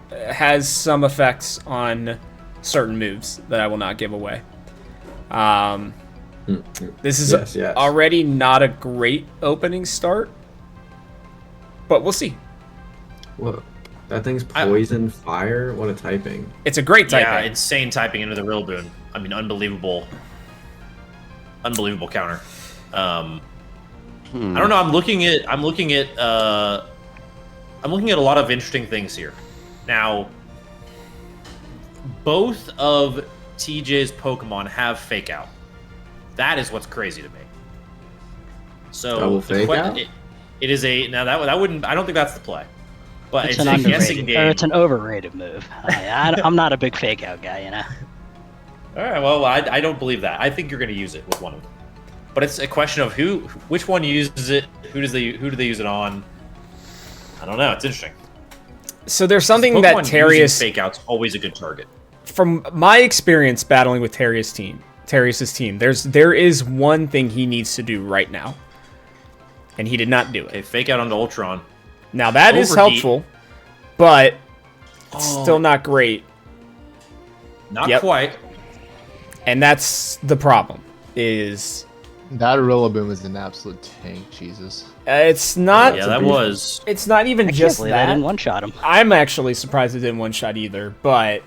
has some effects on certain moves that I will not give away. This is already not a great opening start, but we'll see. Well, That thing's poison, fire. What a typing! It's a great typing. Yeah, insane typing into the Rillaboom. I mean, unbelievable counter. I don't know. I'm looking at a lot of interesting things here. Now, both of TJ's Pokemon have Fake Out. That is what's crazy to me. So Double Fake Out? It is a that wouldn't. I don't think that's the play. But It's it's an a guessing underrated, game. or it's an overrated move. I'm not a big fake out guy, you know. All right. Well, I don't believe that. I think you're going to use it with one of them. But it's a question of which one uses it. Who do they use it on? I don't know. It's interesting. So there's something that Terius Fake Out's always a good target. From my experience battling with Terius's team, there is one thing he needs to do right now, and he did not do it. Okay, Fake Out onto Ultron. Now that is helpful, but it's still not great. Not quite. And that's the problem. Is that Rillaboom is an absolute tank, Jesus. It's not. Yeah, that was. It's not even just I that. didn't one-shot him. I'm actually surprised it didn't one-shot either, but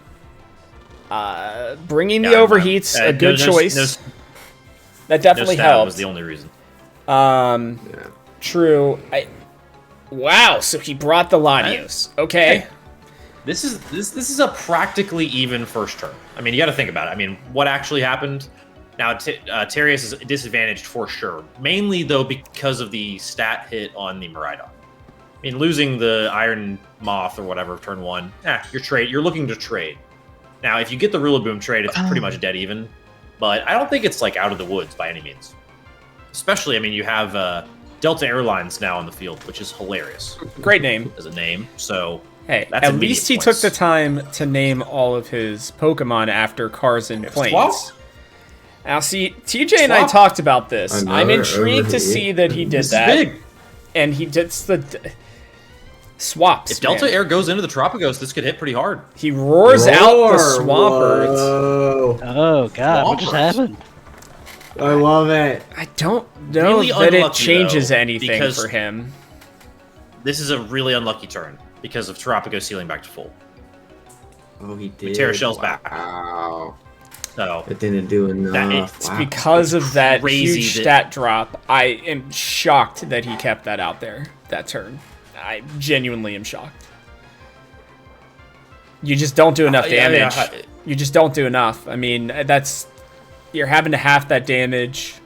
bringing the overheat's a good choice. That definitely helps. Was the only reason. True. Wow, so he brought the Latios. Okay. Hey, this is a practically even first turn. I mean, you got to think about it. I mean, what actually happened? Now, Terius is disadvantaged for sure. Mainly, though, because of the stat hit on the Miraidon. I mean, losing the Iron Moth or whatever turn 1, you're looking to trade. Now, if you get the Rillaboom trade, it's pretty much dead even. But I don't think it's, like, out of the woods by any means. Especially, I mean, you have Delta Airlines now on the field, which is hilarious. Great name. As a name, so... Hey, that's at least he took the time to name all of his Pokemon after cars and planes. Now, see, TJ and I talked about this. I'm intrigued to see that he did that. Big. And he did the swaps. If Delta Air goes into the Tropicos, this could hit pretty hard. He roars out the Swampert. Oh, God, what just happened? I love it. I don't know really that it unlucky, changes though, anything for him. This is a really unlucky turn because of Tropico sealing back to full. Oh, he did. Terrashell's back. Wow. So it didn't do enough. It's because of that crazy huge stat drop. I am shocked that he kept that out there that turn. I genuinely am shocked. You just don't do enough damage. You just don't do enough. I mean, you're having to half that damage.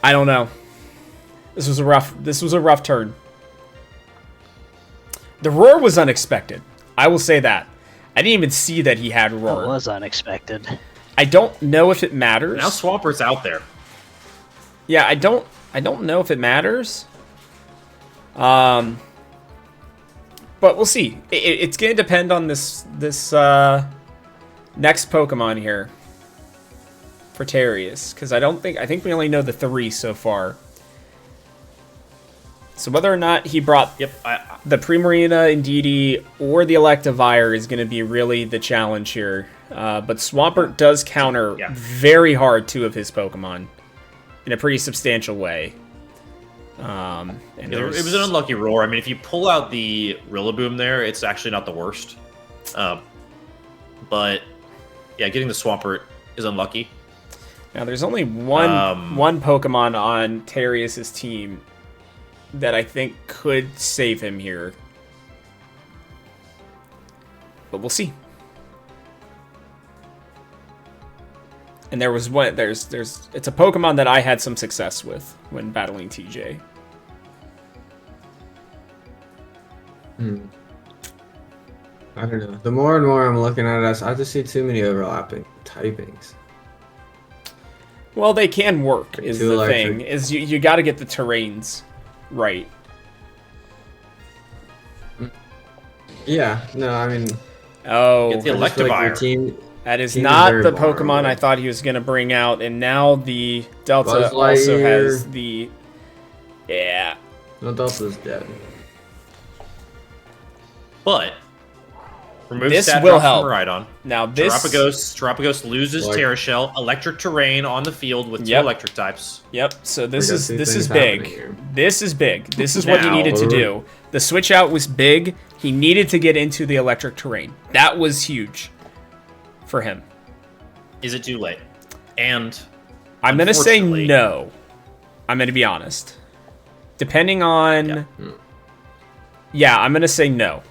I don't know. This was a rough turn. The roar was unexpected. I will say that. I didn't even see that he had roar. It was unexpected. I don't know if it matters. now Swampert's out there. Yeah, I don't know if it matters. But we'll see. It's gonna depend on this next Pokemon here for Terius, because I think we only know the 3 so far. So whether or not he brought the Primarina, Indeedee, or the Electivire is going to be really the challenge here. But Swampert does counter very hard 2 of his Pokemon in a pretty substantial way. It was an unlucky roar. I mean, if you pull out the Rillaboom there, it's actually not the worst. But yeah, getting the Swampert is unlucky. Now there's only one Pokemon on Terius's team that I think could save him here. But we'll see. And there was one it's a Pokemon that I had some success with when battling TJ. I don't know. The more and more I'm looking at us, I just see too many overlapping typings. Well, they can work, is Too the electric. thing. Is you got to get the terrains right. Yeah, no, I mean... Oh, Get the I just feel like your Electivire. team, that is team not very the vulnerable. Pokemon I thought he was going to bring out, and now the Delta Buzz also Lightyear. has the... Yeah. No, Delta's dead. But remove This stat will drop help. from Miraidon. Now this... Terrapagos loses Like- Terrashell, electric terrain on the field with 2 Yep. electric types. Yep, so this got is two this things is happening big. here. This is big. This is what you Now- needed to do. The switch out was big. He needed to get into the electric terrain. That was huge for him. Is it too late? And I'm going to say unfortunately- no. I'm going to be honest. Depending on... Yeah, I'm going to say no.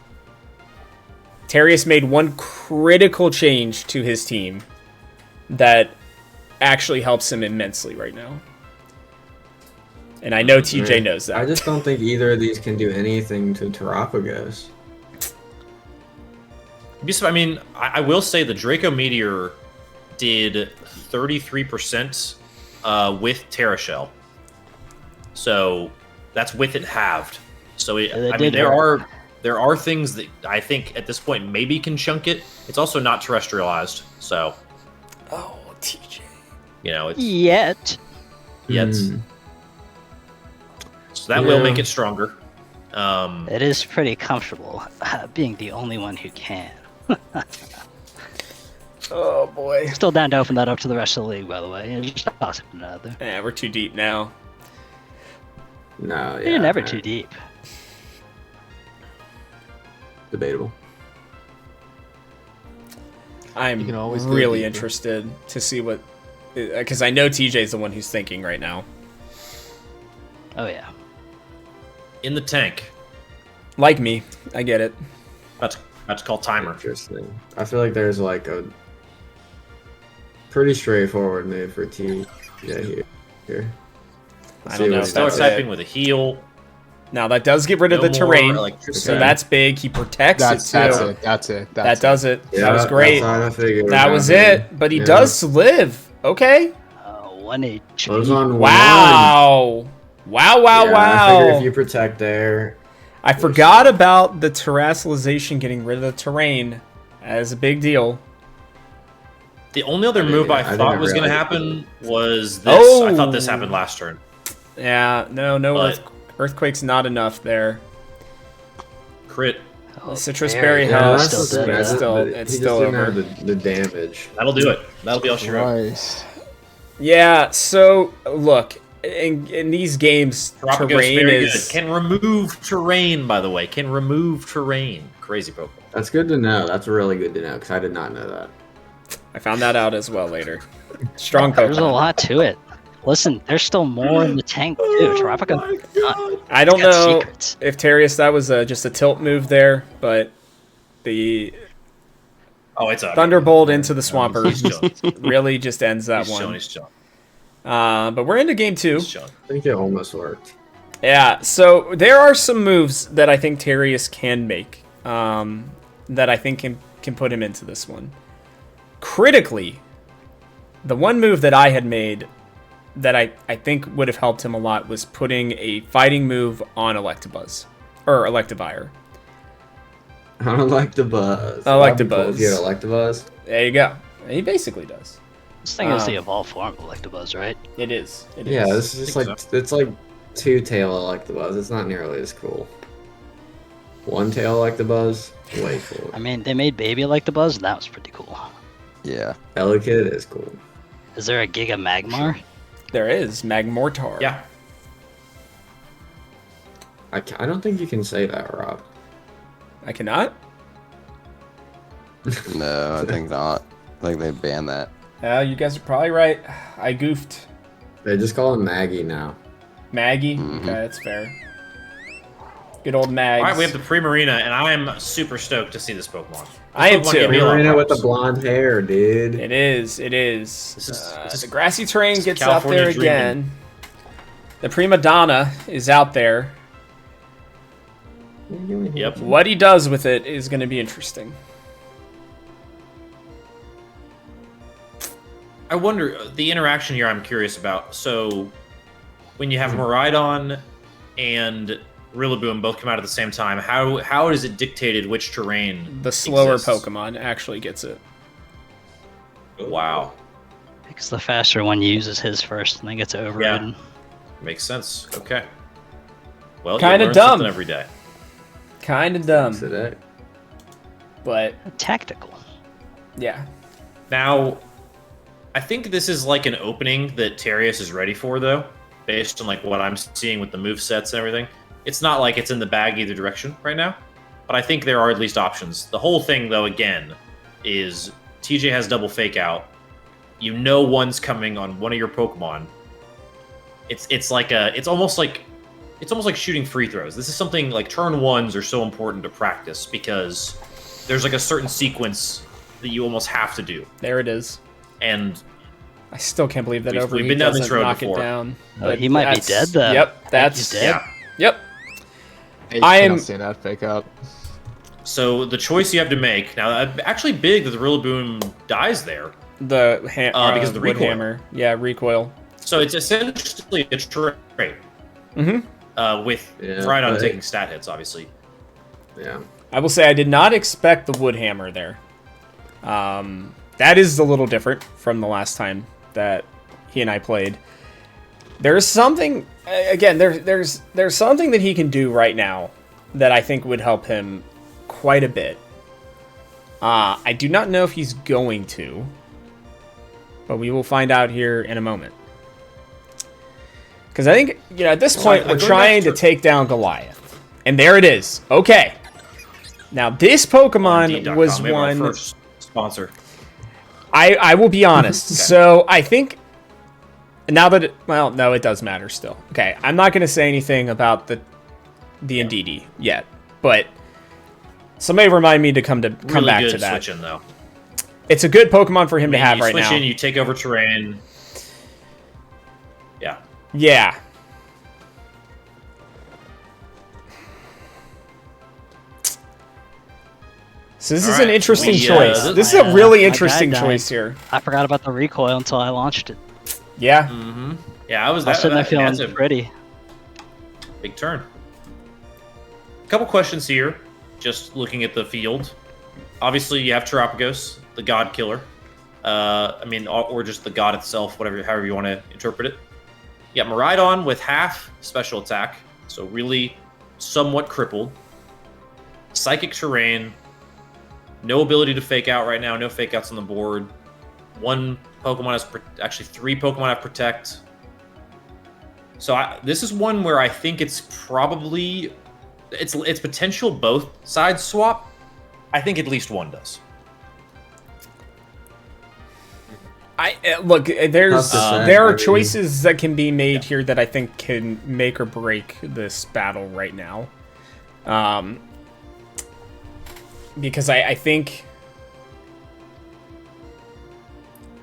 Terius made one critical change to his team that actually helps him immensely right now. And I know TJ knows that. I just don't think either of these can do anything to Terapagos. I mean, I will say the Draco Meteor did 33% with Terra Shell. So that's with it halved. So I mean, there are things that I think at this point maybe can chunk it. It's also not terrestrialized, so. Oh, TJ. You know, it's Yet. So that will make it stronger. It is pretty comfortable being the only one who can. Oh, boy. Still down to open that up to the rest of the league, by the way. Just toss it another. Yeah, we're too deep now. No, yeah. You're never too deep. Debatable. I'm can always go really deeper. interested to see what... Because I know TJ's the one who's thinking right now. Oh, yeah. In the tank. Like me. I get it. That's called timer. Interesting. I feel like there's like a pretty straightforward move for TJ here. I don't know if Start that's typing it. with a heal. Now, that does get rid of No the more terrain. electricity. So that's big. He protects it, too. That's it. That does it. Yeah, That was great. that's what I figured. That was it. But he does live. Okay. 1 HP. Goes on Wow. Wow, wow, one. Yeah, I figured wow. if you protect there, I forgot about the terrestrialization getting rid of the terrain. That is a big deal. The only other move I didn't thought was going to realize happen was this. Oh. I thought this happened last turn. Yeah, no But- earthquake's not enough there. Crit. Oh, Citrus there berry it yeah, Haus. is. Still that's dead. still, It's he still just didn't over. have the damage. That'll do it. That'll be all she wrote. Christ. Yeah, so look, in these games, Tropico's terrain very is... good. Can remove terrain, by the way. Can remove terrain. Crazy Pokemon. That's good to know. That's really good to know because I did not know that. I found that out as well later. Strong There's a Pokemon. lot to it. Listen, there's still more in the tank, too. Terrapica. I don't It's got know secrets. if Terius, that was just a tilt move there, but the Oh, it's up. Thunderbolt into the Swampert He's chilling. really just ends that He's chilling. one. He's chilling. But we're into game 2. He's chilling. I think it almost worked. Yeah, so there are some moves that I think Terius can make that I think can put him into this one. Critically, the one move that I had made that I think would have helped him a lot was putting a fighting move on Electabuzz. Or Electivire. I don't like the buzz. Electabuzz. You had Electabuzz? There you go. He basically does. This thing is the evolved form of Electabuzz, right? It is. It Yeah, is. this is just Think like it's like two-tail Electabuzz. It's not nearly as cool. One-tail Electabuzz, way cool. I mean, they made Baby Electabuzz, and that was pretty cool. Yeah. Elekid is cool. Is there a Giga Magmar? There is. Magmortar. Yeah. I don't think you can say that, Rob. I cannot? No, I think not. I think they banned that. You guys are probably right. I goofed. They just call him Maggie now. Maggie? Mhm. Okay, that's fair. Good old Mags. All right, we have the Primarina, and I am super stoked to see this Pokemon. This I am Pokemon too. gave me a lot of Marina with the vibes. blonde hair, dude. It is. It is. This is The grassy terrain gets out California there dreaming. again. The prima donna is out there. Yep. What he does with it is going to be interesting. I wonder, the interaction here I'm curious about. So, when you have Miraidon and Rillaboom both come out at the same time, how is it dictated which terrain The slower exists? Pokemon actually gets it. Wow. Because the faster one uses his first and then gets overridden. Makes sense. Okay. Well, Kinda you learn dumb. something every day. Kind of dumb, Today. but Tactical. yeah. Now, I think this is like an opening that Terius is ready for, though, based on like what I'm seeing with the move sets and everything. It's not like it's in the bag either direction right now. but I think there are at least options. The whole thing, though, again, is TJ has double fake out. You know one's coming on one of your Pokemon. It's almost like shooting free throws. This is something like turn ones are so important to practice because there's like a certain sequence that you almost have to do. There it is. And I still can't believe that we've been down this road knock before. It down. But he might be dead though. Yep, that's he's dead. Yep. I am seeing that fake out. So the choice you have to make now, actually, big that the Rillaboom dies there. Because of the wood recoil. hammer. Yeah, recoil. So it's essentially a trade. Mm-hmm. With Rhydon taking stat hits, obviously. Yeah. I will say I did not expect the wood hammer there. That is a little different from the last time that he and I played. There's something again. There's something that he can do right now that I think would help him quite a bit. I do not know if he's going to, but we will find out here in a moment. Because I think, at this point, we're trying to take down Goliath. And there it is. Okay. Now, this Pokemon was one... First sponsor. I will be honest. Okay. So, I think... Now that... Well, no, it does matter still. Okay, I'm not going to say anything about the Indeedee yet. But somebody remind me to come back to that. Switch in, though. It's a good Pokemon for him to have right now. You switch in, you take over terrain. Yeah. Yeah. So this is an interesting choice. This is a really interesting choice here. I forgot about the recoil until I launched it. Yeah. Mm-hmm. Yeah, I was sitting there feeling pretty. Big turn. A couple questions here. Just looking at the field. Obviously, you have Terapagos, the God Killer. Or just the God itself, however you want to interpret it. You got Miraidon with half special attack, so really somewhat crippled. Psychic Terrain. No ability to fake out right now. No fake outs on the board. One Pokemon has... Actually, 3 Pokemon have Protect. So this is one where I think it's probably... It's potential both sides swap. I think at least one does. Look, there are choices that can be made here that I think can make or break this battle right now. Because I think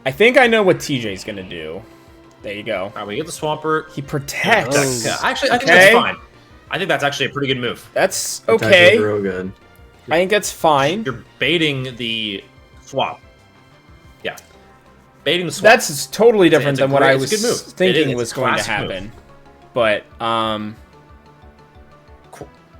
I know what TJ's gonna do. There you go. All right, we get the Swampert. He protects. Yeah, actually, I think that's fine. I think that's actually a pretty good move. That's okay. Real good. I think that's fine. You're baiting the swap. Yeah. Baiting the swap. That's totally different than what I was thinking was going to happen. Move. But,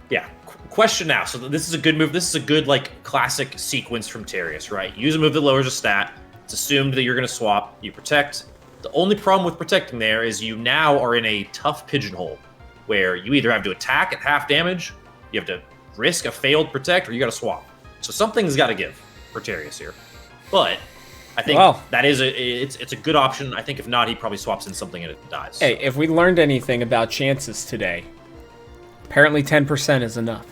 yeah. Question now. So this is a good move. This is a good, classic sequence from Terius, right? Use a move that lowers a stat. It's assumed that you're going to swap. You protect. The only problem with protecting there is you now are in a tough pigeonhole where you either have to attack at half damage, you have to risk a failed protect, or you got to swap. So something's got to give for Terius here. But I think that is it's a good option. I think if not, he probably swaps in something and it dies. Hey, if we learned anything about chances today, apparently 10% is enough.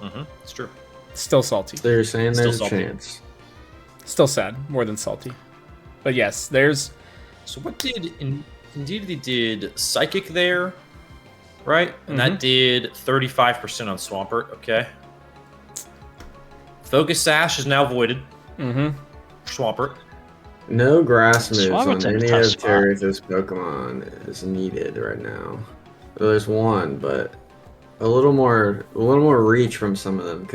Mm-hmm. It's true. Still salty. So you're saying there's a chance. Still sad, more than salty. But yes, there's... So what did... Indeed, they did Psychic there, right? And that did 35% on Swampert, okay. Focus Sash is now voided. Mm-hmm. Swampert. No grass moves Swampert's on in a any tough of spot. Terius' Pokemon is needed right now. Well, there's one, but a little more reach from some of them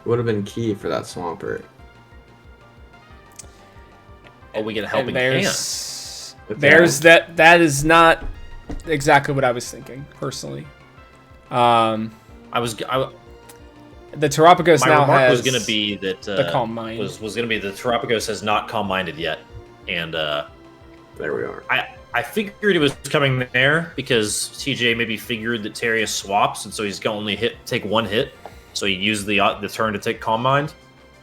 would have been key for that Swampert. Oh, we get a helping hand. There's that is not exactly what I was thinking personally. The Terapagos my now remark has was going to be that the Calm Mind. Was going to be that Terapagos has not Calm Minded yet, and there we are. I figured it was coming there because TJ maybe figured that Terius swaps, and so he's going to only take one hit, so he used the turn to take Calm Mind.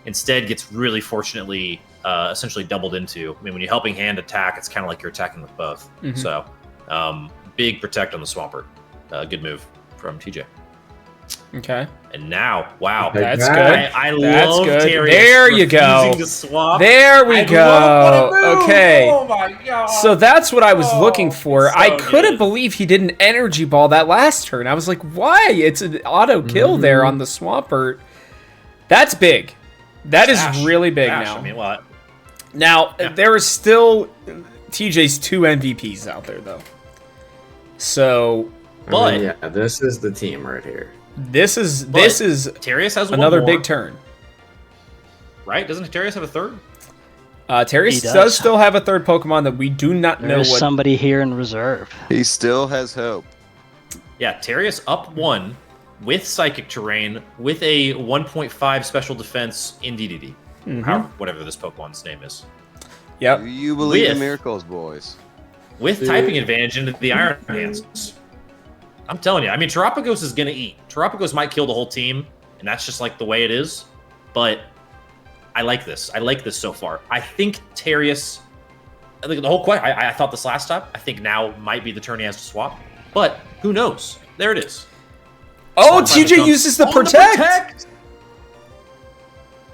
Instead, gets really fortunately essentially doubled into. I mean, when you're helping hand attack, it's kind of like you're attacking with both. Mm-hmm. So, big protect on the Swampert. Good move from TJ. Okay. And now, wow. That's good. I That's love good. Darius There you go. refusing to swap. There we I go. love what a move. Okay. Oh my god. So that's what I was looking for. it's so I couldn't good. believe he didn't energy ball that last turn. I was like, why? It's an auto kill there on the Swampert. That's big. That is really big now. I mean, what? Now, there is still TJ's 2 MVPs out there, though. So, But yeah, this is the team right here. this is Darius has one another more, big turn. right? Doesn't Darius have a third? Terrius He does. does. Still have a third Pokemon that we do not know There's what. somebody here in reserve. He still has hope. Yeah, Darius up 1 with Psychic Terrain with a 1.5 special defense in DDD. Whatever this Pokemon's name is. Yep. Do you believe in With- miracles, boys? With typing advantage into the Iron Hands. I'm telling you, I mean, Terapagos is going to eat. Terapagos might kill the whole team, and that's just like the way it is. But I like this. I like this so far. I think Darius, I think the whole question, I thought this last time. I think now might be the turn he has to swap. But who knows? There it is. Oh, Sometimes TJ it comes uses the on protect.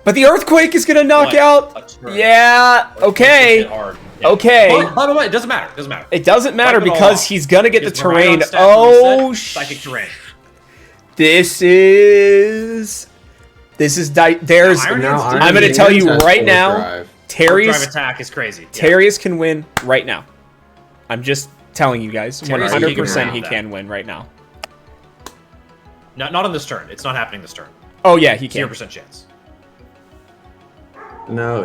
But the Earthquake is going to knock What out. a turn. Yeah. Okay. Hit hard. Yeah. Okay. But, by the way, it doesn't matter. It doesn't matter. It doesn't matter Wipe it all because off. he's going to get the Because Miraidon terrain. stats Oh, reset, Psychic Terrain. This is there's Iron Hands I'm going to tell you right now, Drive Terrius attack is crazy. Yeah. Terrius can win right now. I'm just telling you guys, Terrius 100% can he win. can win right now. Not on this turn. It's not happening this turn. Oh yeah, he can. 0% chance. No,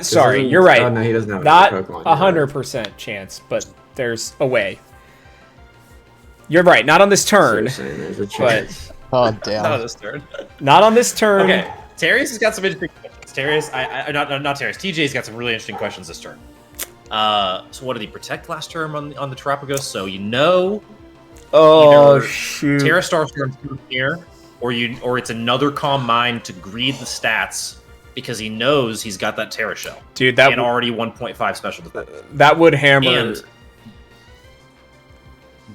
Sorry, doesn't- you're right. oh, no, he doesn't have Not another Pokemon, 100% chance, but there's a way. You're right. Not on this turn. So you're saying there's a But chance. Oh Not on damn. this turn. not on this turn. Okay. Terrius has got some interesting questions. Terrius, not Terrius. TJ's got some really interesting questions this turn. So what did he protect last term on the Terapagos? So Oh either shoot. Terra Starstorm's here, or it's another Calm Mind to greed the stats because he knows he's got that Terra Shell. Dude, that and already 1.5 special defense. that would hammer. And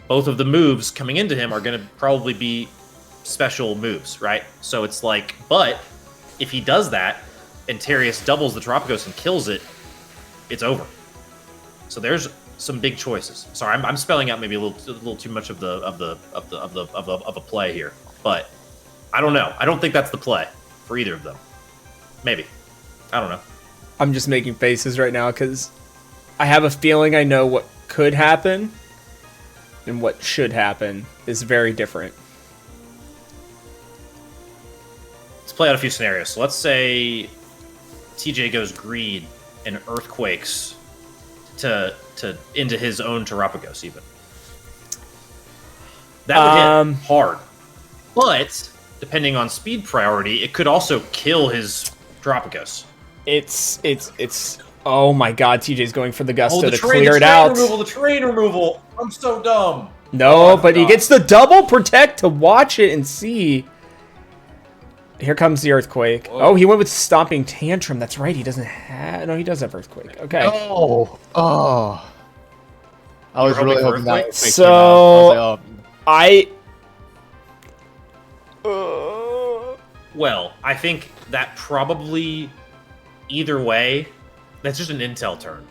both of the moves coming into him are going to probably be special moves, right? So it's like, but if he does that and Terrius doubles the Terapagos and kills it, it's over. So there's some big choices. Sorry, I'm spelling out maybe a little too much of a play here, but I don't know. I don't think that's the play for either of them. Maybe. I don't know. I'm just making faces right now because I have a feeling I know what could happen and what should happen is very different. Let's play out a few scenarios. So let's say TJ goes greed and earthquakes to into his own Terapagos even. That would hit hard. But depending on speed priority, it could also kill his Terapagos. It's oh my god, TJ's going for the gusto to terrain clear it out. The terrain removal. I'm so dumb. No, but he gets the double protect to watch it and see. Here comes the earthquake. Whoa. Oh, he went with stomping tantrum. That's right. He doesn't have. No, he does have earthquake. Okay. Oh. Oh. I was You're really hoping hoping for that earthquake? would came out. I was like, Well, I think that probably either way, that's just an intel turn.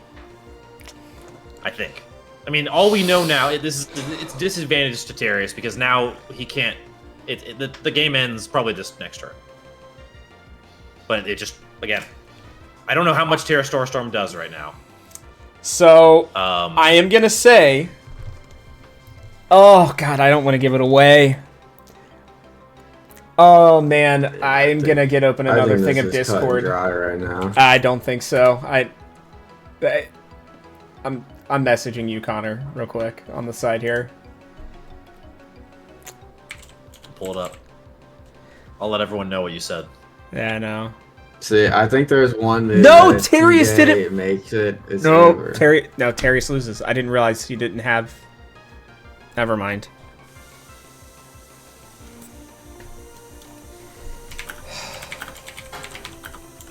I think. I mean, all we know now, it's disadvantage to Terrius because now he can't. The game ends probably this next turn. But it just, again, I don't know how much Terra Starstorm does right now. So I am gonna say. Oh god, I don't want to give it away. Oh man, I'm gonna get open another thing of Discord. Dry right now. I don't think so. I'm messaging you, Connor, real quick on the side here. Pull it up. I'll let everyone know what you said. Yeah, I know. See, I think there's one move. No, that if Terrius TJ didn't- makes it. It's No, over. Terrius loses. I didn't realize he didn't have. Never mind.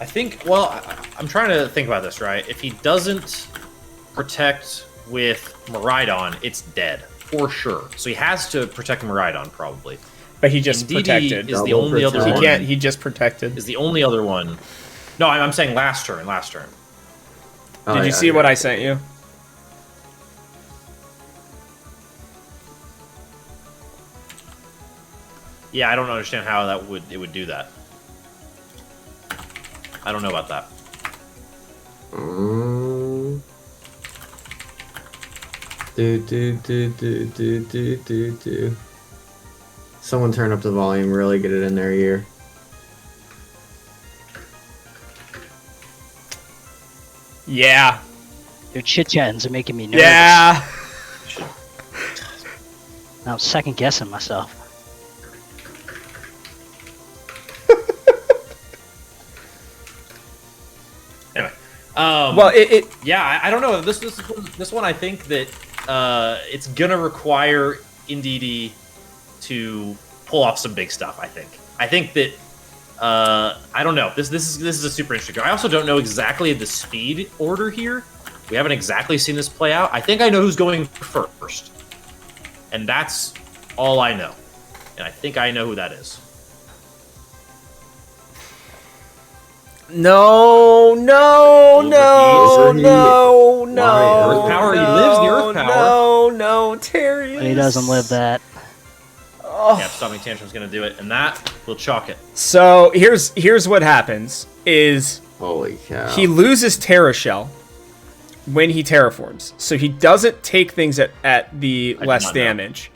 I think, well, I'm trying to think about this, right? If he doesn't protect with Miraidon, it's dead, for sure. So he has to protect Miraidon, probably. But he just Indeedee protected. is the only other He one. can't. He just protected. Is the only other one. No, I'm saying last turn. Did you see what I sent you? Yeah, I don't understand how it would do that. I don't know about that. Do. Someone turn up the volume, really get it in their ear. Yeah. Your chit-chattings are making me nervous. Yeah. I'm second guessing myself. Anyway, Well, yeah, I don't know. This one, I think that it's gonna require Indeedee to pull off some big stuff. I think that I don't know. This is a super interesting game. I also don't know exactly the speed order here. We haven't exactly seen this play out. I think I know who's going first, and that's all I know. And I think I know who that is. No. Earth power. He lives the Earth power. No, Terry. But he doesn't live that. Yeah, Stopping Tantrum's gonna do it, and that will chalk it. So here's what happens: is Holy cow! he loses Terra Shell when he terraforms, so he doesn't take things at the less damage.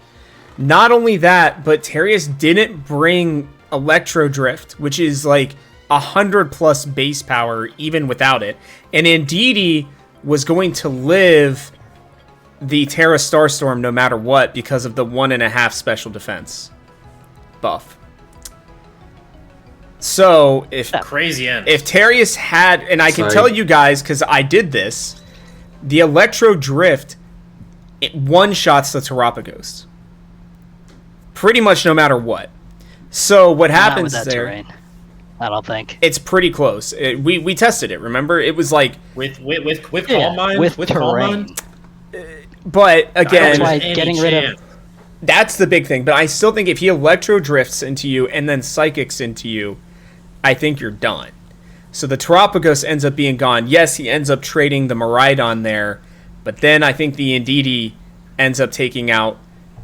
Not only that, but Terrius didn't bring Electro Drift, which is like 100+ base power even without it. And Indeedee was going to live the Terra Starstorm no matter what because of the 1.5 special defense buff. So if Crazy end. if Terrius had, and I can tell you guys because I did this, the Electro Drift, it one-shots the Terapagos. Pretty much no matter what. So what happens Not with that there? terrain, I don't think. It's pretty close. We tested it. Remember, it was like with Yeah, Calm Mind, with Calm terrain. Mind? But again, That's why Any getting rid of chance. that's the big thing. But I still think if he Electro Drifts into you and then Psychics into you, I think you're done. So the Terapagos ends up being gone. Yes, he ends up trading the Miraidon there, but then I think the Indeedee ends up taking out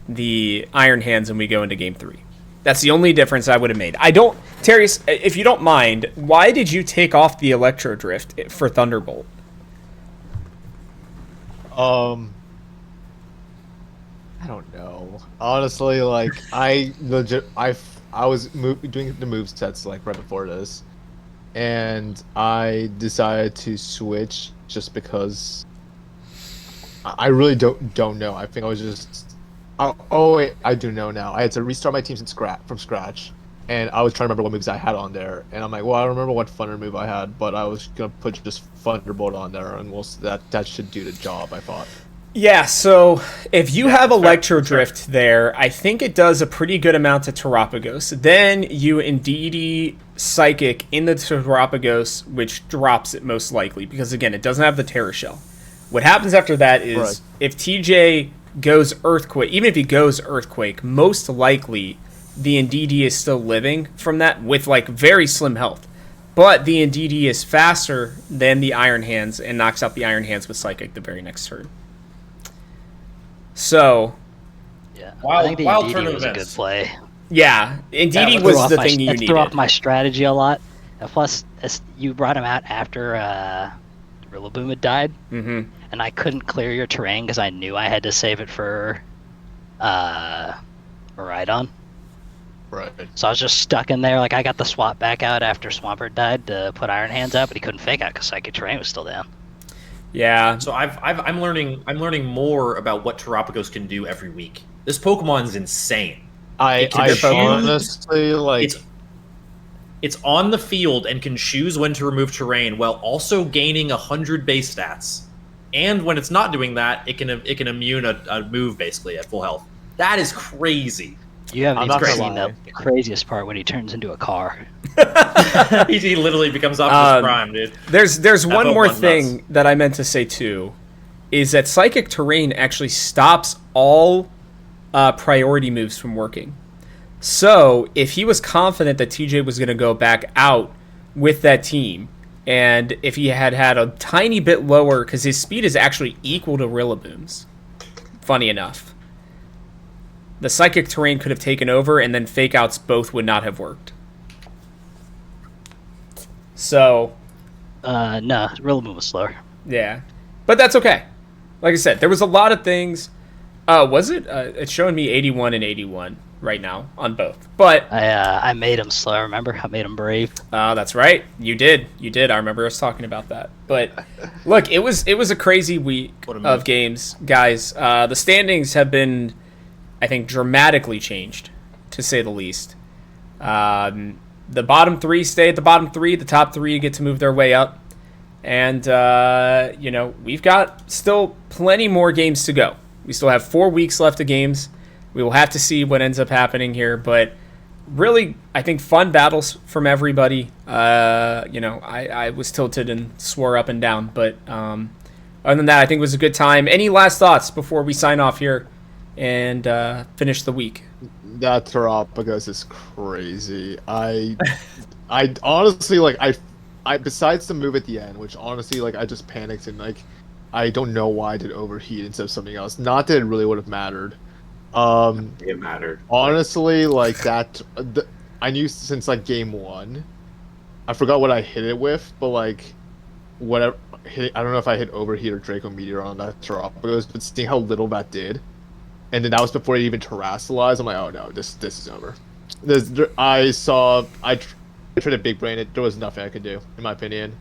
the Iron Hands and we go into Game 3. That's the only difference I would have made. Terrius, if you don't mind, why did you take off the Electro Drift for Thunderbolt? I don't know. Honestly, like I was doing the move sets like right before this, and I decided to switch just because I really don't know. I think I was just. Oh wait, I do know now. I had to restart my teams from scratch, and I was trying to remember what moves I had on there, and I'm like, well, I don't remember what Thunder move I had, but I was gonna put just Thunderbolt on there, and that should do the job. I thought. Yeah, so if you have Electro Drift there, I think it does a pretty good amount to Terapagos. Then you Indeedee Psychic in the Terapagos, which drops it most likely, because again, it doesn't have the Terra Shell. What happens after that is, if TJ goes Earthquake, even if he goes Earthquake, most likely the Indeedee is still living from that with like very slim health. But the Indeedee is faster than the Iron Hands and knocks out the Iron Hands with Psychic the very next turn. So, Yeah, Wild- I think the wild turn Indeedee of was a good events. play. yeah, Indeedee That was Threw off the my- thing you that threw off needed. my strategy a lot. And plus, you brought him out after Rillaboom had died, Mm-hmm. and I couldn't clear your terrain because I knew I had to save it for Miraidon. Right. So I was just stuck in there. Like I got the swap back out after Swampert died to put Iron Hands out, but he couldn't fake out because Psychic Terrain was still down. Yeah, So I'm learning more about what Terapagos can do every week. This Pokemon's insane. I It can choose- honestly like. It's on the field and can choose when to remove terrain while also gaining 100 base stats. And when it's not doing that, it can immune a move basically at full health. That is crazy. You haven't I'm even not gonna seen lie. the craziest part when he turns into a car. He literally becomes Optimus Prime, dude. there's one Pokemon more nuts. thing that I meant to say too, is that Psychic Terrain actually stops all priority moves from working. So if he was confident that TJ was going to go back out with that team, and if he had had a tiny bit lower, because his speed is actually equal to Rillaboom's, funny enough, the Psychic Terrain could have taken over, and then Fake Outs both would not have worked. So... no, Rillaboom was slower. Yeah. But that's okay. Like I said, there was a lot of things. Was it? It's showing me 81 and 81 right now on both. But I made him slow, remember? I made him brave. that's right. You did. I remember us talking about that. But look, it was a crazy week of games, guys. The standings have been, I think, dramatically changed, to say the least. The bottom three stay at the bottom three. The top three get to move their way up. And, we've got still plenty more games to go. We still have 4 weeks left of games. We will have to see what ends up happening here. But really, I think fun battles from everybody. I was tilted and swore up and down. But other than that, I think it was a good time. Any last thoughts before we sign off here and finish the week? That Terapagos is crazy. I honestly, I besides the move at the end, which honestly, I just panicked and, I don't know why I did overheat instead of something else. Not that it really would have mattered. It mattered. Honestly, I knew since, game 1. I forgot what I hit it with, but, whatever. I don't know if I hit overheat or Draco Meteor on that Terapagos, but seeing how little that did. And then that was before it even terrestrialized. I'm like, oh no, this is over. I tried to big brain it. There was nothing I could do, in my opinion.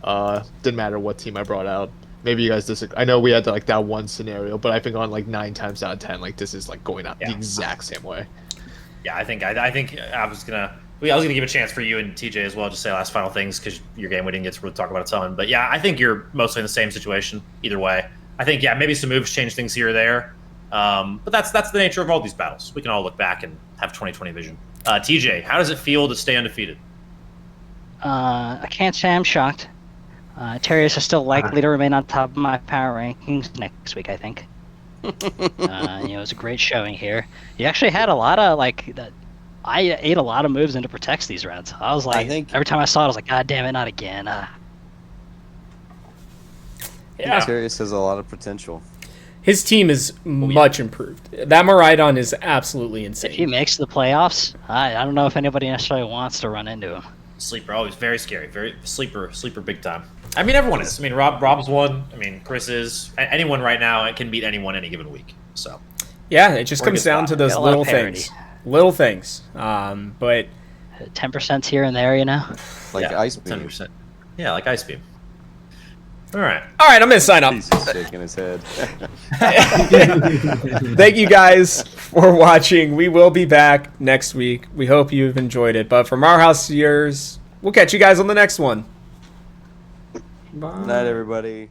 Didn't matter what team I brought out. Maybe you guys disagree. I know we had that one scenario, but I think on 9 times out of 10, this is going out the exact same way. Yeah, I think I was gonna give a chance for you and TJ as well, just say last final things because your game we didn't get to really talk about a ton. But yeah, I think you're mostly in the same situation either way. I think maybe some moves change things here or there. But that's the nature of all these battles. We can all look back and have 2020 vision. TJ, how does it feel to stay undefeated? I can't say I'm shocked. Terius is still likely to remain on top of my power rankings next week, I think. It was a great showing here. You actually had a lot of I ate a lot of moves into protects these rounds. I was every time I saw it, I was like, God damn it, not again. Yeah. Terius has a lot of potential. His team is much improved. That Miraidon is absolutely insane. If he makes the playoffs, I don't know if anybody necessarily wants to run into him. Sleeper, always very scary. Very sleeper big time. I mean, everyone is. I mean, Rob's one. I mean, Chris is. Anyone right now can beat anyone any given week. So. Yeah, it just comes down to those little things. Little things. But 10% here and there, Ice Beam. 10%. Yeah, like Ice Beam. All right, I'm gonna sign up. He's shaking his head. Thank you guys for watching. We will be back next week. We hope you've enjoyed it. But from our house to yours, we'll catch you guys on the next one. Bye. Good night, everybody.